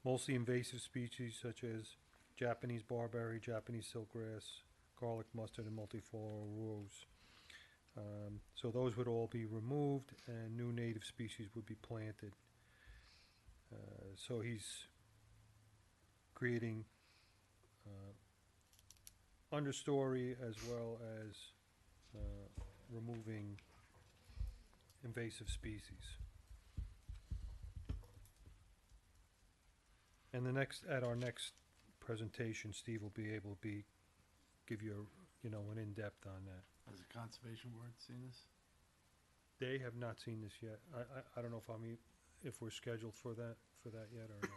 mostly invasive species such as Japanese barberry, Japanese silkgrass, garlic mustard, and multiflora rose. So those would all be removed and new native species would be planted. So he's creating understory as well as removing invasive species. And at our next presentation, Steve will be able to give you an in-depth on that.
Has the conservation board seen this?
They have not seen this yet. I don't know if we're scheduled for that yet or not.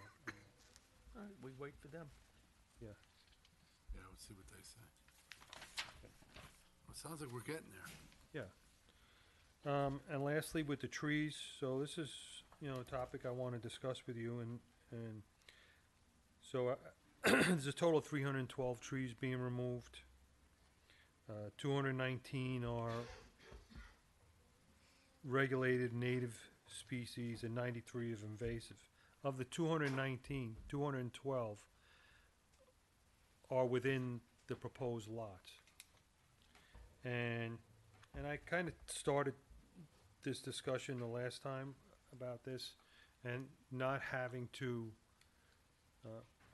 All right, we wait for them.
Yeah.
Yeah, let's see what they say. Well, it sounds like we're getting there.
Yeah. And lastly, with the trees, so this is, a topic I want to discuss with you, and so there's a total of 312 trees being removed. 219 are regulated native species and 93 of invasive. Of the 219, 212 are within the proposed lots. And I kind of started this discussion the last time about this, and not having to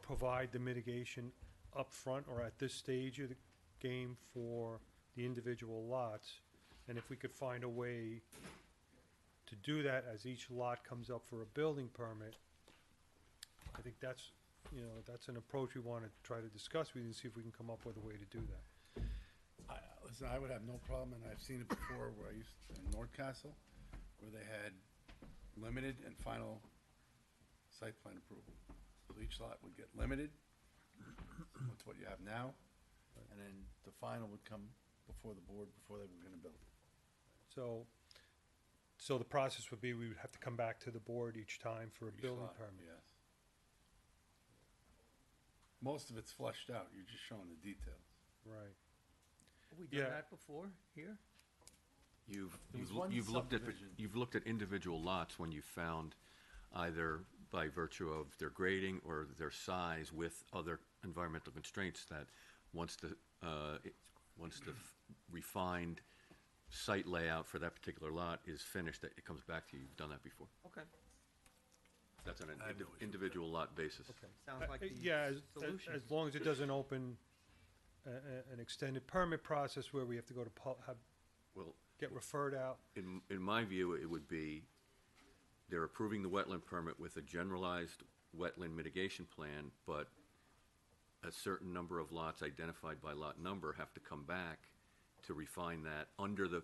provide the mitigation up front or at this stage of the game for the individual lots. And if we could find a way to do that as each lot comes up for a building permit, I think that's an approach we want to try to discuss with you and see if we can come up with a way to do that.
Listen, I would have no problem, and I've seen it before where I used, in Nordcastle, where they had limited and final site plan approval. So each lot would get limited, similar to what you have now, and then the final would come before the board before they were gonna build it.
So the process would be, we would have to come back to the board each time for a
Each
building
lot,
permit.
Yes. Most of it's fleshed out, you're just showing the details.
Right.
Have we done
Yeah.
that before, here?
You've,
There was
you've,
one
you've looked at,
subdivision.
you've looked at individual lots when you found either by virtue of their grading or their size with other environmental constraints that once the, once the refined site layout for that particular lot is finished, that it comes back to you. You've done that before.
Okay,
That's on an
I have no issue with
individual lot basis.
sounds like the
Yeah,
solution.
as long as it doesn't open an extended permit process where we have to go to
Well,
get referred out.
in my view, it would be, they're approving the wetland permit with a generalized wetland mitigation plan, but a certain number of lots identified by lot number have to come back to refine that under the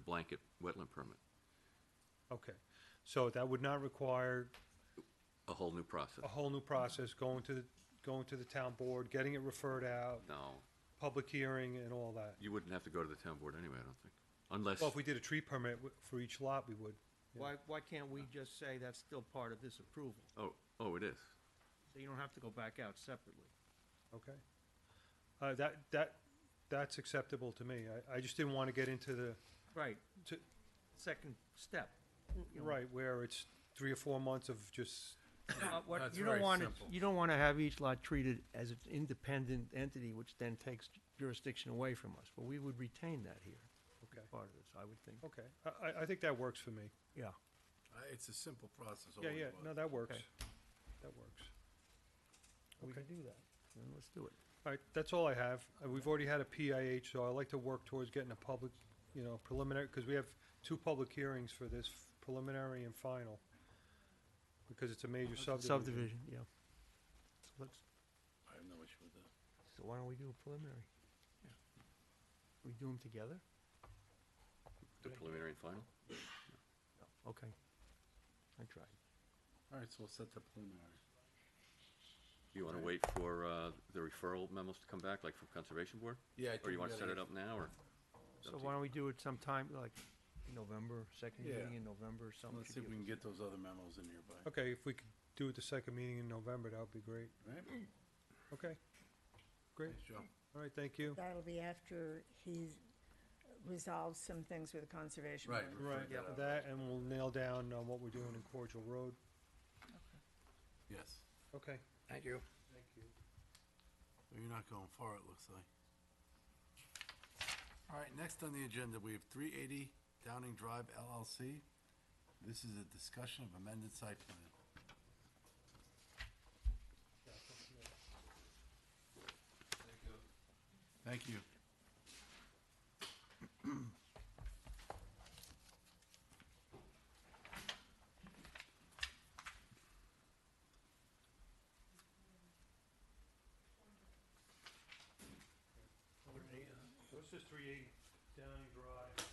blanket wetland permit.
Okay, so that would not require
A whole new process.
a whole new process, going to the town board, getting it referred out,
No,
public hearing and all that.
you wouldn't have to go to the town board anyway, I don't think. Unless,
Well, if we did a tree permit for each lot, we would.
Why can't we just say that's still part of this approval?
oh, it is.
So you don't have to go back out separately.
Okay. That's acceptable to me. I just didn't want to get into the,
Right,
to-
second step. You know,
right, where it's 3 or 4 months of just,
what,
That's
you don't
very
want it,
simple.
you don't wanna have each lot treated as an independent entity, which then takes jurisdiction away from us, but we would retain that here.
Okay.
as Part of this, I would think.
okay. I think that works for me.
Yeah.
It's a simple process.
Yeah,
always
yeah,
was.
no, that works.
Okay.
That works.
We
Okay.
can do that, then let's do it.
All right, that's all I have. We've already had a PIH, so I'd like to work towards getting a public, preliminary, because we have 2 public hearings for this, preliminary and final, because it's a major subdivision.
Subdivision, yeah. So let's,
I have no issue with that.
so why don't we do a preliminary? We do them together?
The preliminary and final?
Okay. I tried.
All right, so we'll set the preliminary.
You wanna wait for, the referral memos to come back, like from Conservation Board?
Yeah, I
Or
think
you wanna
we
set
gotta
it up now, or?
So why don't we do it sometime, like, November, second
Yeah.
meeting in November or something?
Let's see if we can get those other memos in here by,
Okay, if we could do it the second meeting in November, that would be great.
right?
Okay, great.
Thanks, Joe.
All right, thank you.
That'll be after he resolves some things with the conservation.
Right.
Board.
Right,
Figure that out.
that, and we'll nail down what we're doing in Cordial Road.
Yes.
Okay.
Thank you.
Thank you.
So you're not going far, it looks like. All right, next on the agenda, we have 380 Downing Drive LLC. This is a discussion of amended site plan. Thank you.
What's this 380 Downing Drive?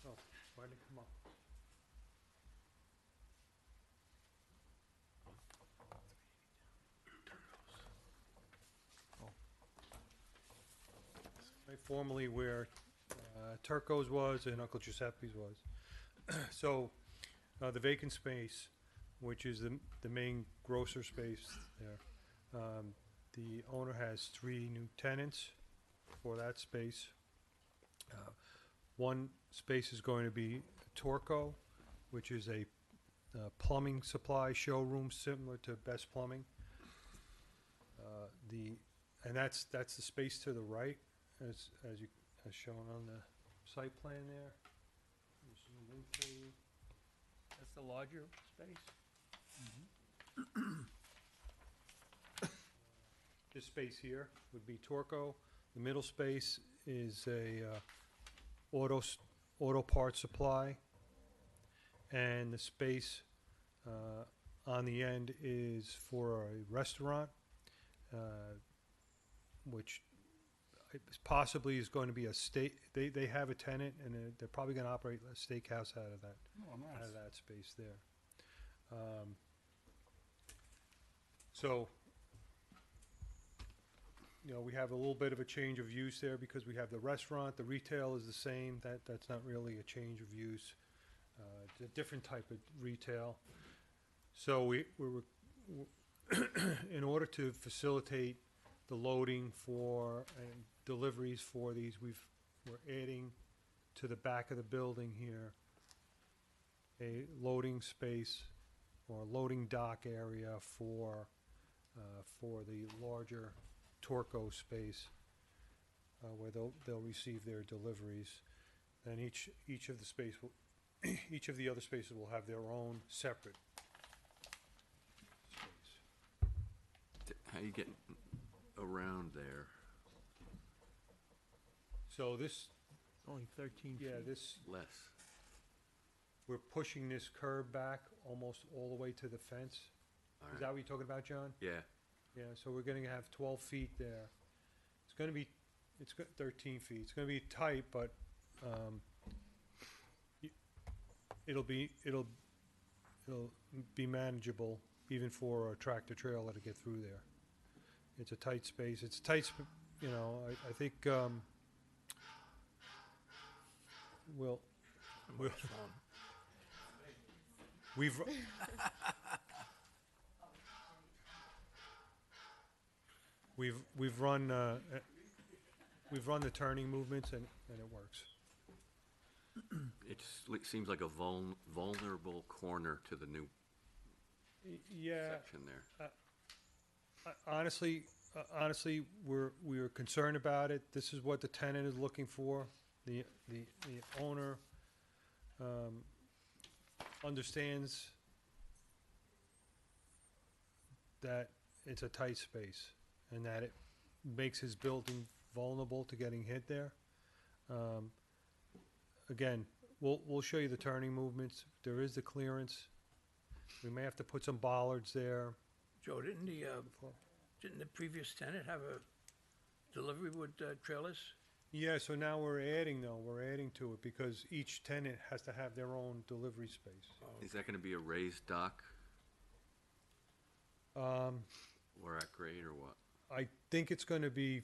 Oh, why didn't it come up? Right, formerly where Turco's was and Uncle Giuseppe's was. So, the vacant space, which is the main grocer space there, the owner has 3 new tenants for that space. One space is going to be Torco, which is a plumbing supply showroom similar to Best Plumbing. And that's the space to the right, as shown on the site plan there. Let me zoom in for you.
That's the larger space?
This space here would be Torco. The middle space is a auto parts supply. And the space on the end is for a restaurant, which possibly is going to be a they have a tenant, and they're probably gonna operate a steakhouse out of that,
Oh, nice.
out of that space there. So, you know, we have a little bit of a change of use there because we have the restaurant, the retail is the same, that's not really a change of use. It's a different type of retail. So we were, in order to facilitate the loading for and deliveries for these, we're adding to the back of the building here a loading space or loading dock area for the larger Torco space where they'll receive their deliveries. And each of the space will each of the other spaces will have their own separate space.
How you getting around there?
So this,
Only 13 feet.
yeah, this,
Less.
we're pushing this curb back almost all the way to the fence.
All
Is
right.
that what you're talking about, John?
Yeah,
Yeah, so we're gonna have 12 feet there. It's gonna be, 13 feet. It's gonna be tight, but, it'll be manageable even for a tractor trailer to get through there. It's a tight space. It's tight, you know, I think, we'll, we've, we've run the turning movements and it works.
it seems like a vulnerable corner to the new
Yeah,
section there.
honestly, we're concerned about it. This is what the tenant is looking for. The owner, understands that it's a tight space and that it makes his building vulnerable to getting hit there. Again, we'll show you the turning movements. There is the clearance. We may have to put some bollards there.
Joe, didn't the previous tenant have a delivery with trailers?
Yeah, so now we're adding to it because each tenant has to have their own delivery space.
Is that gonna be a raised dock
Um,
or at grade or what?
I think it's gonna be,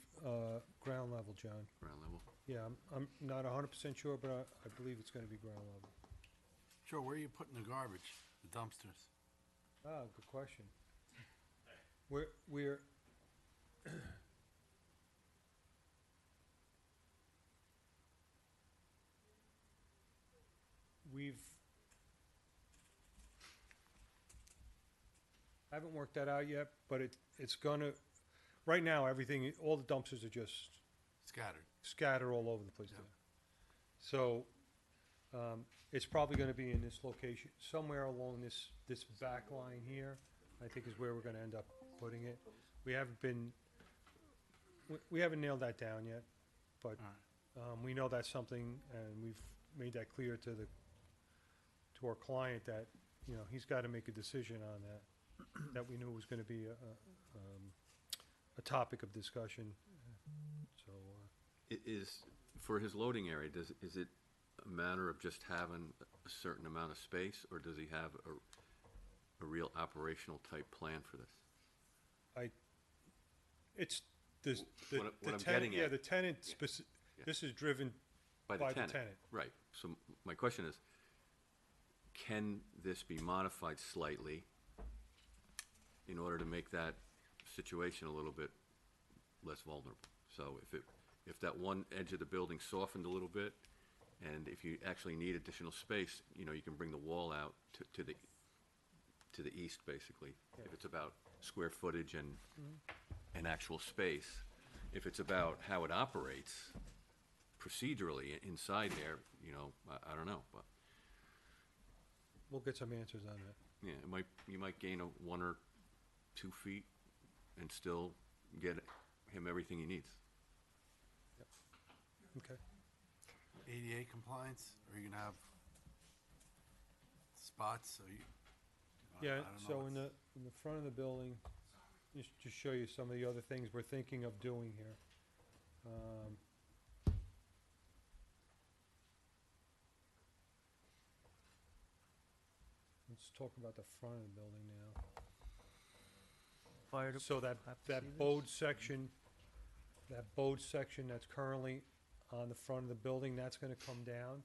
ground level, John.
Ground level?
Yeah, I'm not 100% sure, but I believe it's gonna be ground level.
Sure, where are you putting the garbage, the dumpsters?
Ah, good question. We're, we've, haven't worked that out yet, but it's gonna, right now, everything, all the dumpsters are just
Scattered.
scattered all over the place there. So, it's probably gonna be in this location, somewhere along this back line here, I think is where we're gonna end up putting it. We haven't nailed that down yet, but, we know that's something, and we've made that clear to our client that, you know, he's gotta make a decision on that we knew was gonna be a topic of discussion, so,
Is, for his loading area, is it a matter of just having a certain amount of space, or does he have a real operational type plan for this?
it's, the
What I'm
tenant,
getting
yeah,
at-
the tenant
Yeah.
this is driven
By
by
the
the
tenant?
tenant.
Right, so my question is, can this be modified slightly in order to make that situation a little bit less vulnerable? So if that one edge of the building softened a little bit, and if you actually need additional space, you know, you can bring the wall out to the east, basically. If it's about square footage and actual space. If it's about how it operates procedurally inside there, you know, I don't know, but,
We'll get some answers on that.
yeah, you might gain 1 or 2 feet and still get him everything he needs.
Okay.
ADA compliance, are you gonna have spots, so you?
Yeah,
I don't know
so
what's-
in the front of the building, just to show you some of the other things we're thinking of doing here. Um, Let's talk about the front of the building now.
Fire
So that,
have to
that
see this?
bowed section that's currently on the front of the building, that's gonna come down.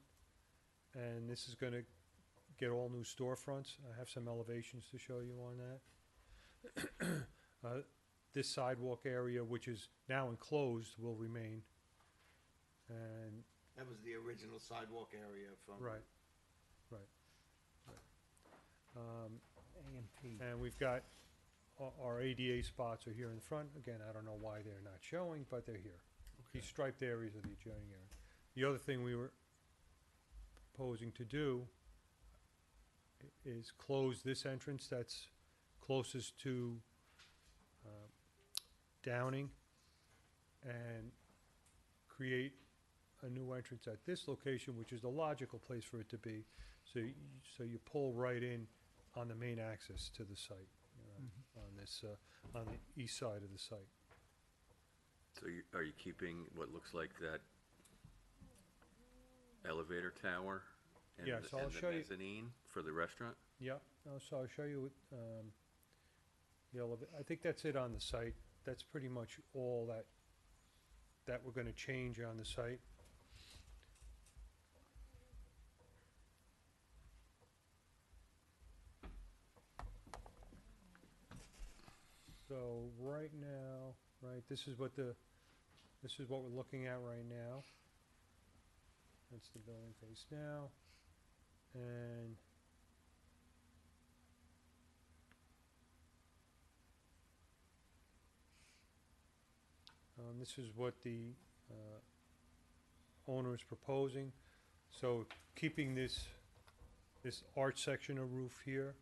And this is gonna get all new storefronts. I have some elevations to show you on that. This sidewalk area, which is now enclosed, will remain. And,
That was the original sidewalk area from.
right.
A&P.
And we've got, our ADA spots are here in front. Again, I don't know why they're not showing, but they're here. These striped areas are the adjoining area. The other thing we were proposing to do is close this entrance that's closest to Downing and create a new entrance at this location, which is the logical place for it to be. So you pull right in on the main access to the site, on this, on the east side of the site.
So are you keeping what looks like that elevator tower? And
Yeah,
the-
so I'll
and the
show you-
mezzanine for the restaurant?
Yeah, so I'll show you, I think that's it on the site. That's pretty much all that we're gonna change on the site. So right now, right, this is what we're looking at right now. That's the building face now. And this is what the owner is proposing. So keeping this arch section of roof here.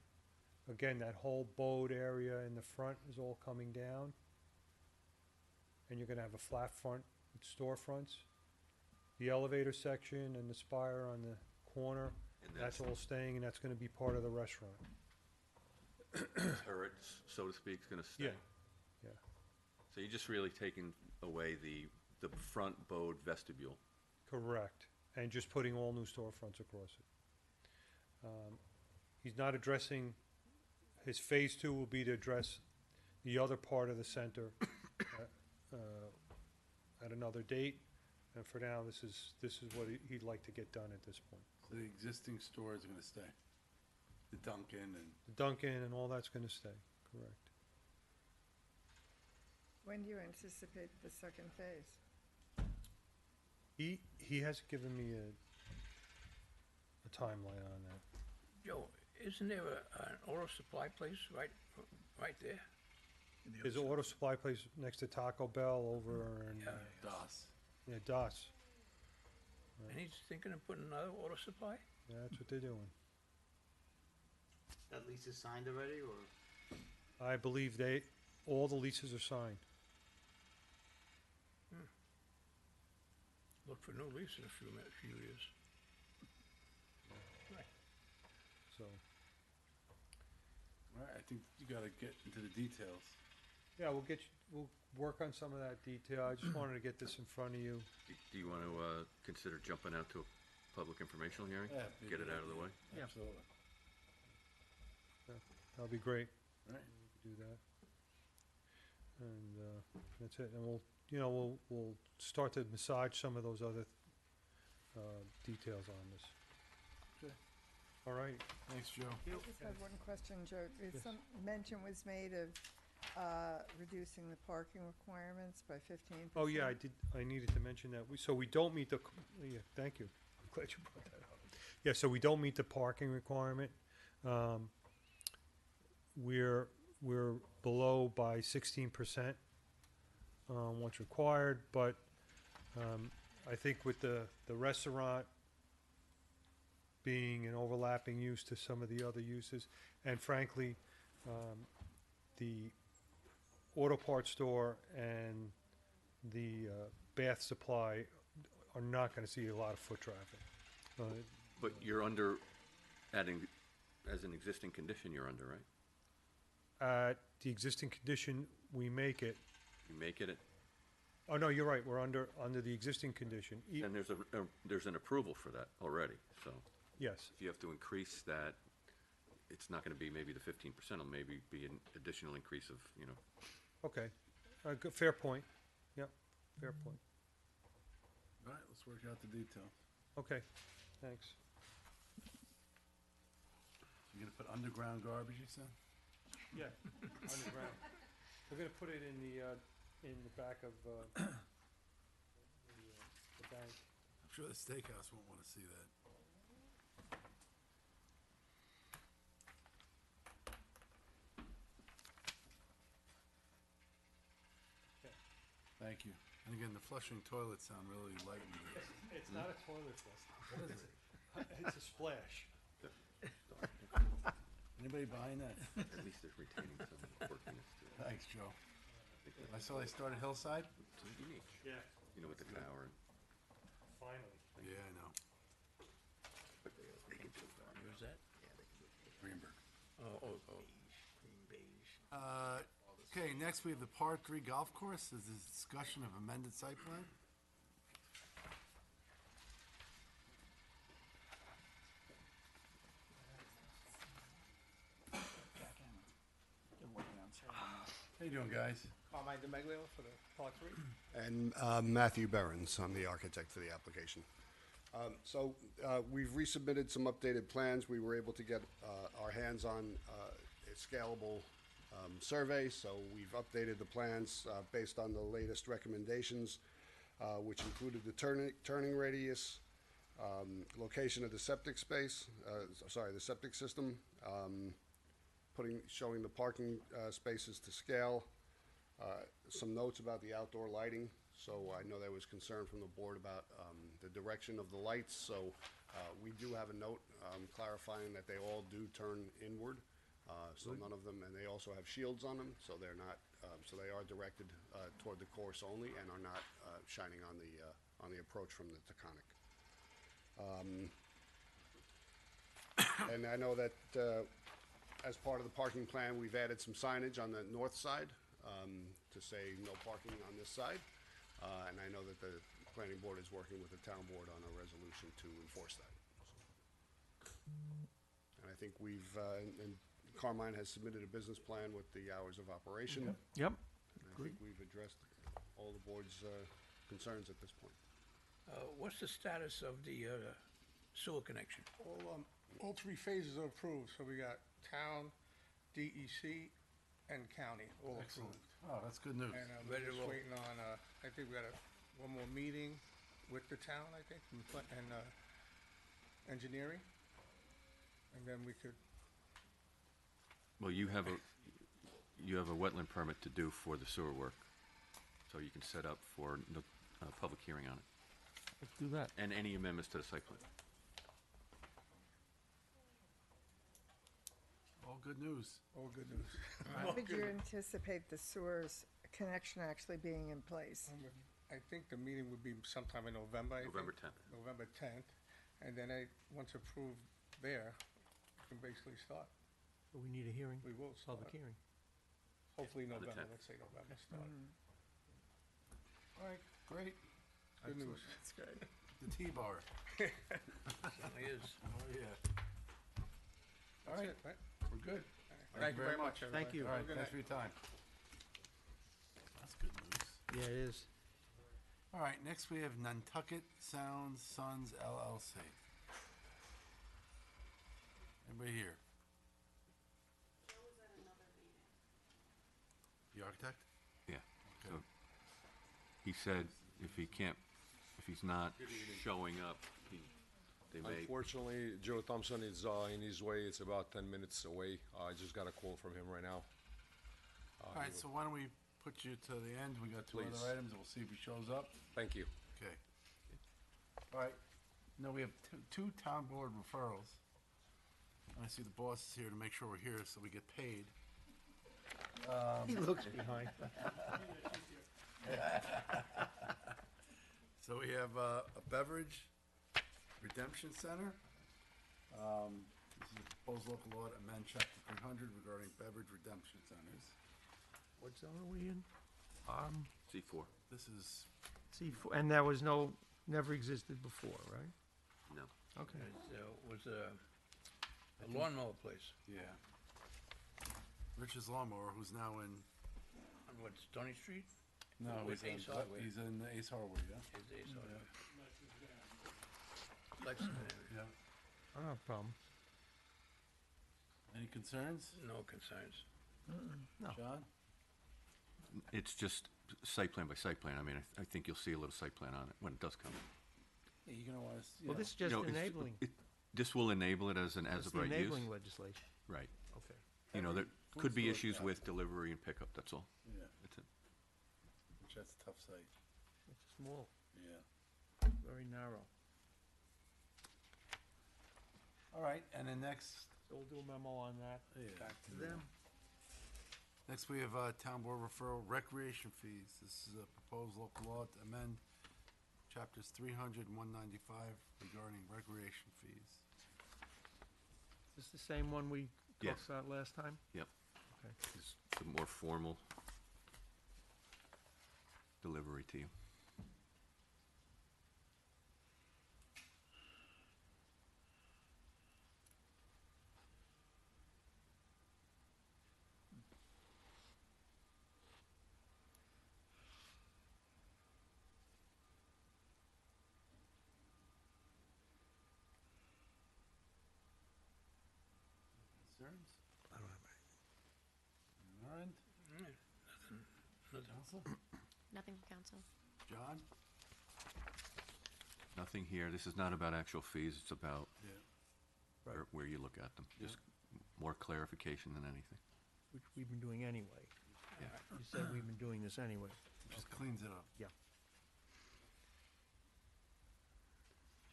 Again, that whole bowed area in the front is all coming down. And you're gonna have a flat front with storefronts. The elevator section and the spire on the corner,
And
that's all staying, and that's gonna be part of the restaurant.
turret, so to speak, is gonna stay?
Yeah.
So you're just really taking away the front bowed vestibule?
Correct, and just putting all new storefronts across it. He's not addressing, his phase two will be to address the other part of the center at another date. And for now, this is what he'd like to get done at this point.
So the existing stores are gonna stay? The Dunkin' and,
The Dunkin' and all that's gonna stay, correct.
When do you anticipate the second phase?
He hasn't given me a timeline on that.
Joe, isn't there an auto supply place right there?
There's an auto supply place next to Taco Bell over in,
DOS.
yeah, DOS.
And he's thinking of putting another auto supply?
Yeah, that's what they're doing.
That lease is signed already, or?
I believe all the leases are signed.
Look for new lease in a few years.
So,
All right, I think you gotta get into the details.
yeah, we'll work on some of that detail. I just wanted to get this in front of you.
Do you want to consider jumping out to a public informational hearing?
Yeah,
Get it out of the way?
Yeah.
Absolutely.
That'll be great.
All right.
Do that. And, that's it. And we'll start to massage some of those other, details on this.
Okay.
All right.
Thanks, Joe.
I just had one question, Joe.
Yes.
Some mention was made of reducing the parking requirements by 15%.
Oh, yeah, I needed to mention that. So we don't meet the, yeah, thank you. I'm glad you brought that up. Yeah, so we don't meet the parking requirement. We're below by 16%, what's required, but, I think with the restaurant being an overlapping use to some of the other uses, and frankly, the auto parts store and the bath supply are not gonna see a lot of foot traffic.
But you're under, adding, as an existing condition, you're under, right?
The existing condition, we make it,
You make it,
Oh, no, you're right, we're under the existing condition.
And there's an approval for that already, so
Yes,
if you have to increase that, it's not gonna be maybe the 15%, it'll maybe be an additional increase of,
okay, fair point, yep, fair point,
All right, let's work out the details.
okay, thanks.
You're gonna put underground garbage, you said?
Yeah, underground. We're gonna put it in the back of, the bank.
I'm sure the steakhouse won't wanna see that. Thank you. And again, the flushing toilets sound really lightened.
It's not a toilet flush. What is it? It's a splash.
Anybody buying that?
at least there's retaining some quirkiness to it.
Thanks, Joe. I saw they started Hillside?
It's unique,
Yeah,
with the tower.
finally.
Yeah, I know.
Where's that?
Greenberg.
Oh.
Okay, next we have the Par 3 golf course. This is discussion of amended site plan. How you doing, guys?
Carmine DeMeglio for the Park 3.
And Matthew Behrens, I'm the architect for the application. We've resubmitted some updated plans. We were able to get our hands on a scalable survey, so we've updated the plans based on the latest recommendations, which included the turning radius, location of the septic space, the septic system, showing the parking spaces to scale, some notes about the outdoor lighting. So I know there was concern from the board about the direction of the lights, so we do have a note clarifying that they all do turn inward. So none of them, and they also have shields on them, so they're not, so they are directed toward the course only and are not shining on the approach from the Taconic. And I know that as part of the parking plan, we've added some signage on the north side to say no parking on this side. And I know that the planning board is working with the town board on a resolution to enforce that. And I think and Carmine has submitted a business plan with the hours of operation.
Yep.
And I think we've addressed all the board's concerns at this point.
What's the status of the sewer connection?
All three phases are approved, so we got town, DEC, and county all
Excellent.
approved.
Oh, that's good news.
And
Ready
we're
to
just
roll.
waiting on, I think we got one more meeting with the town, I think, and engineering. And then we could,
Well, you have a wetland permit to do for the sewer work, so you can set up for a public hearing on it,
Let's do that.
and any amendments to the site plan.
All good news.
all good news.
When would you anticipate the sewers connection actually being in place?
I think the meeting would be sometime in November, I think.
November 10th.
November 10th. And then once approved there, we can basically start.
So we need a hearing,
We will start.
public hearing.
Hopefully
On the
November,
10th.
let's say November start.
All right, great.
Good news.
That's good.
The T-bar.
Certainly is.
Oh, yeah. All right,
That's it, right?
we're good.
Thank you very much, everybody.
Thank you.
All right,
Have a good
thanks for
night.
your time. That's good news.
Yeah, it is. Oh,
All right, next we have Nantucket Sound Sons LLC. Anybody here? The architect?
Yeah.
Okay.
So he said if he's not showing up, they may.
Unfortunately, Joe Thompson is in his way. It's about 10 minutes away. I just got a call from him right now.
All right, so why don't we put you to the end? We got two
Please.
other items, and we'll see if he shows up.
Thank you.
Okay. All right. No, we have two town board referrals. I see the boss is here to make sure we're here so we get paid.
He looks behind.
So we have a beverage redemption center. This is a proposed local law to amend chapter 300 regarding beverage redemption centers.
What zone are we in?
C4,
This is,
And there was never existed before, right?
no.
Okay.
Was a lawnmower place.
yeah. Rich's Lawnmower, who's now in,
On what, Stony Street?
no,
With
he's in,
Ace Hardware.
he's in Ace Hardware, yeah?
Is Ace Hardware. Lexington area.
Yeah.
I don't have a problem.
Any concerns?
No concerns.
No.
John?
It's just site plan by site plan. I mean, I think you'll see a little site plan on it when it does come.
Yeah, you're gonna wanna,
Well, this is just
You know, it's-
enabling.
This will enable it as an
It's the
as-of-right use.
enabling legislation.
Right.
Okay.
You know, there
Food
could be
store's
issues
got
with delivery and pickup, that's all.
yeah,
That's it.
which that's a tough site,
It's small,
yeah.
very narrow.
All right, and then next,
So we'll do a memo on that.
yeah.
Back to them.
Next, we have, Town Board referral, recreation fees. This is a proposed local law to amend chapters 300 and 195 regarding recreation fees.
Is this the same one we
Yes.
talked about last time?
Yep.
Okay.
It's the more formal delivery to you.
Concerns?
I don't have any.
All right,
Nothing.
Council?
Nothing from council.
John?
Nothing here. This is not about actual fees. It's about
Yeah.
where you look at them.
Yeah.
Just more clarification than anything.
Which we've been doing anyway. You said we've been doing this anyway.
Just cleans it up.
Yeah.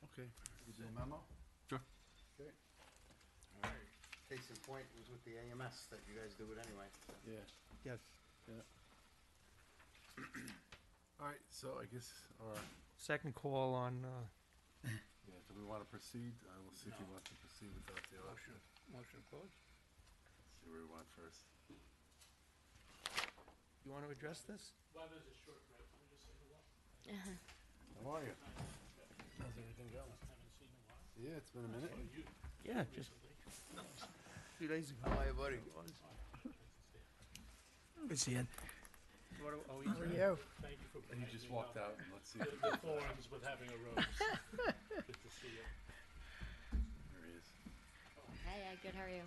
Okay. You do a memo?
Sure.
Okay.
Case in point was with the AMS, that you guys do it anyway.
Yeah.
Yes.
All right, so I guess,
Second call on,
yeah, do we want to proceed? I will see if he
No.
wants to proceed without the auction.
Motion closed?
See where we want first.
you want to address this?
How are you? How's everything going? Yeah, it's been a minute.
Yeah, just a few days ago.
How are you, buddy?
Good seeing.
How are you?
And you just walked out, and let's see. There
Forums with having a rose. Good to see you.
he is.
Hey, good, how are you?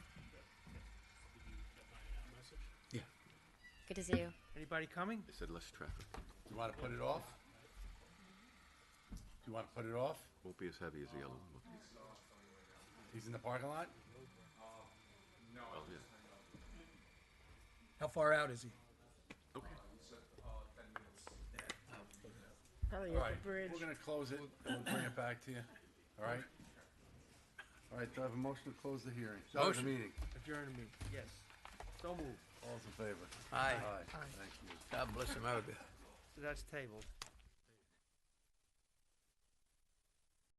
Yeah.
Good to see you.
Anybody coming?
They said less traffic.
Do you want to put it off? Do you want to put it off?
Won't be as heavy as the other one.
He's in the parking lot?
Oh, yeah.
How far out is he?
Okay.
Probably
All
at
right,
the bridge.
we're gonna close it, and we'll bring it back to you, all right? All right, do I have a motion to close the hearing? The meeting.
Adjourn me. Yes. So moved.
All's in favor?
Aye.
Aye, thank you.
God bless America.
So that's tabled.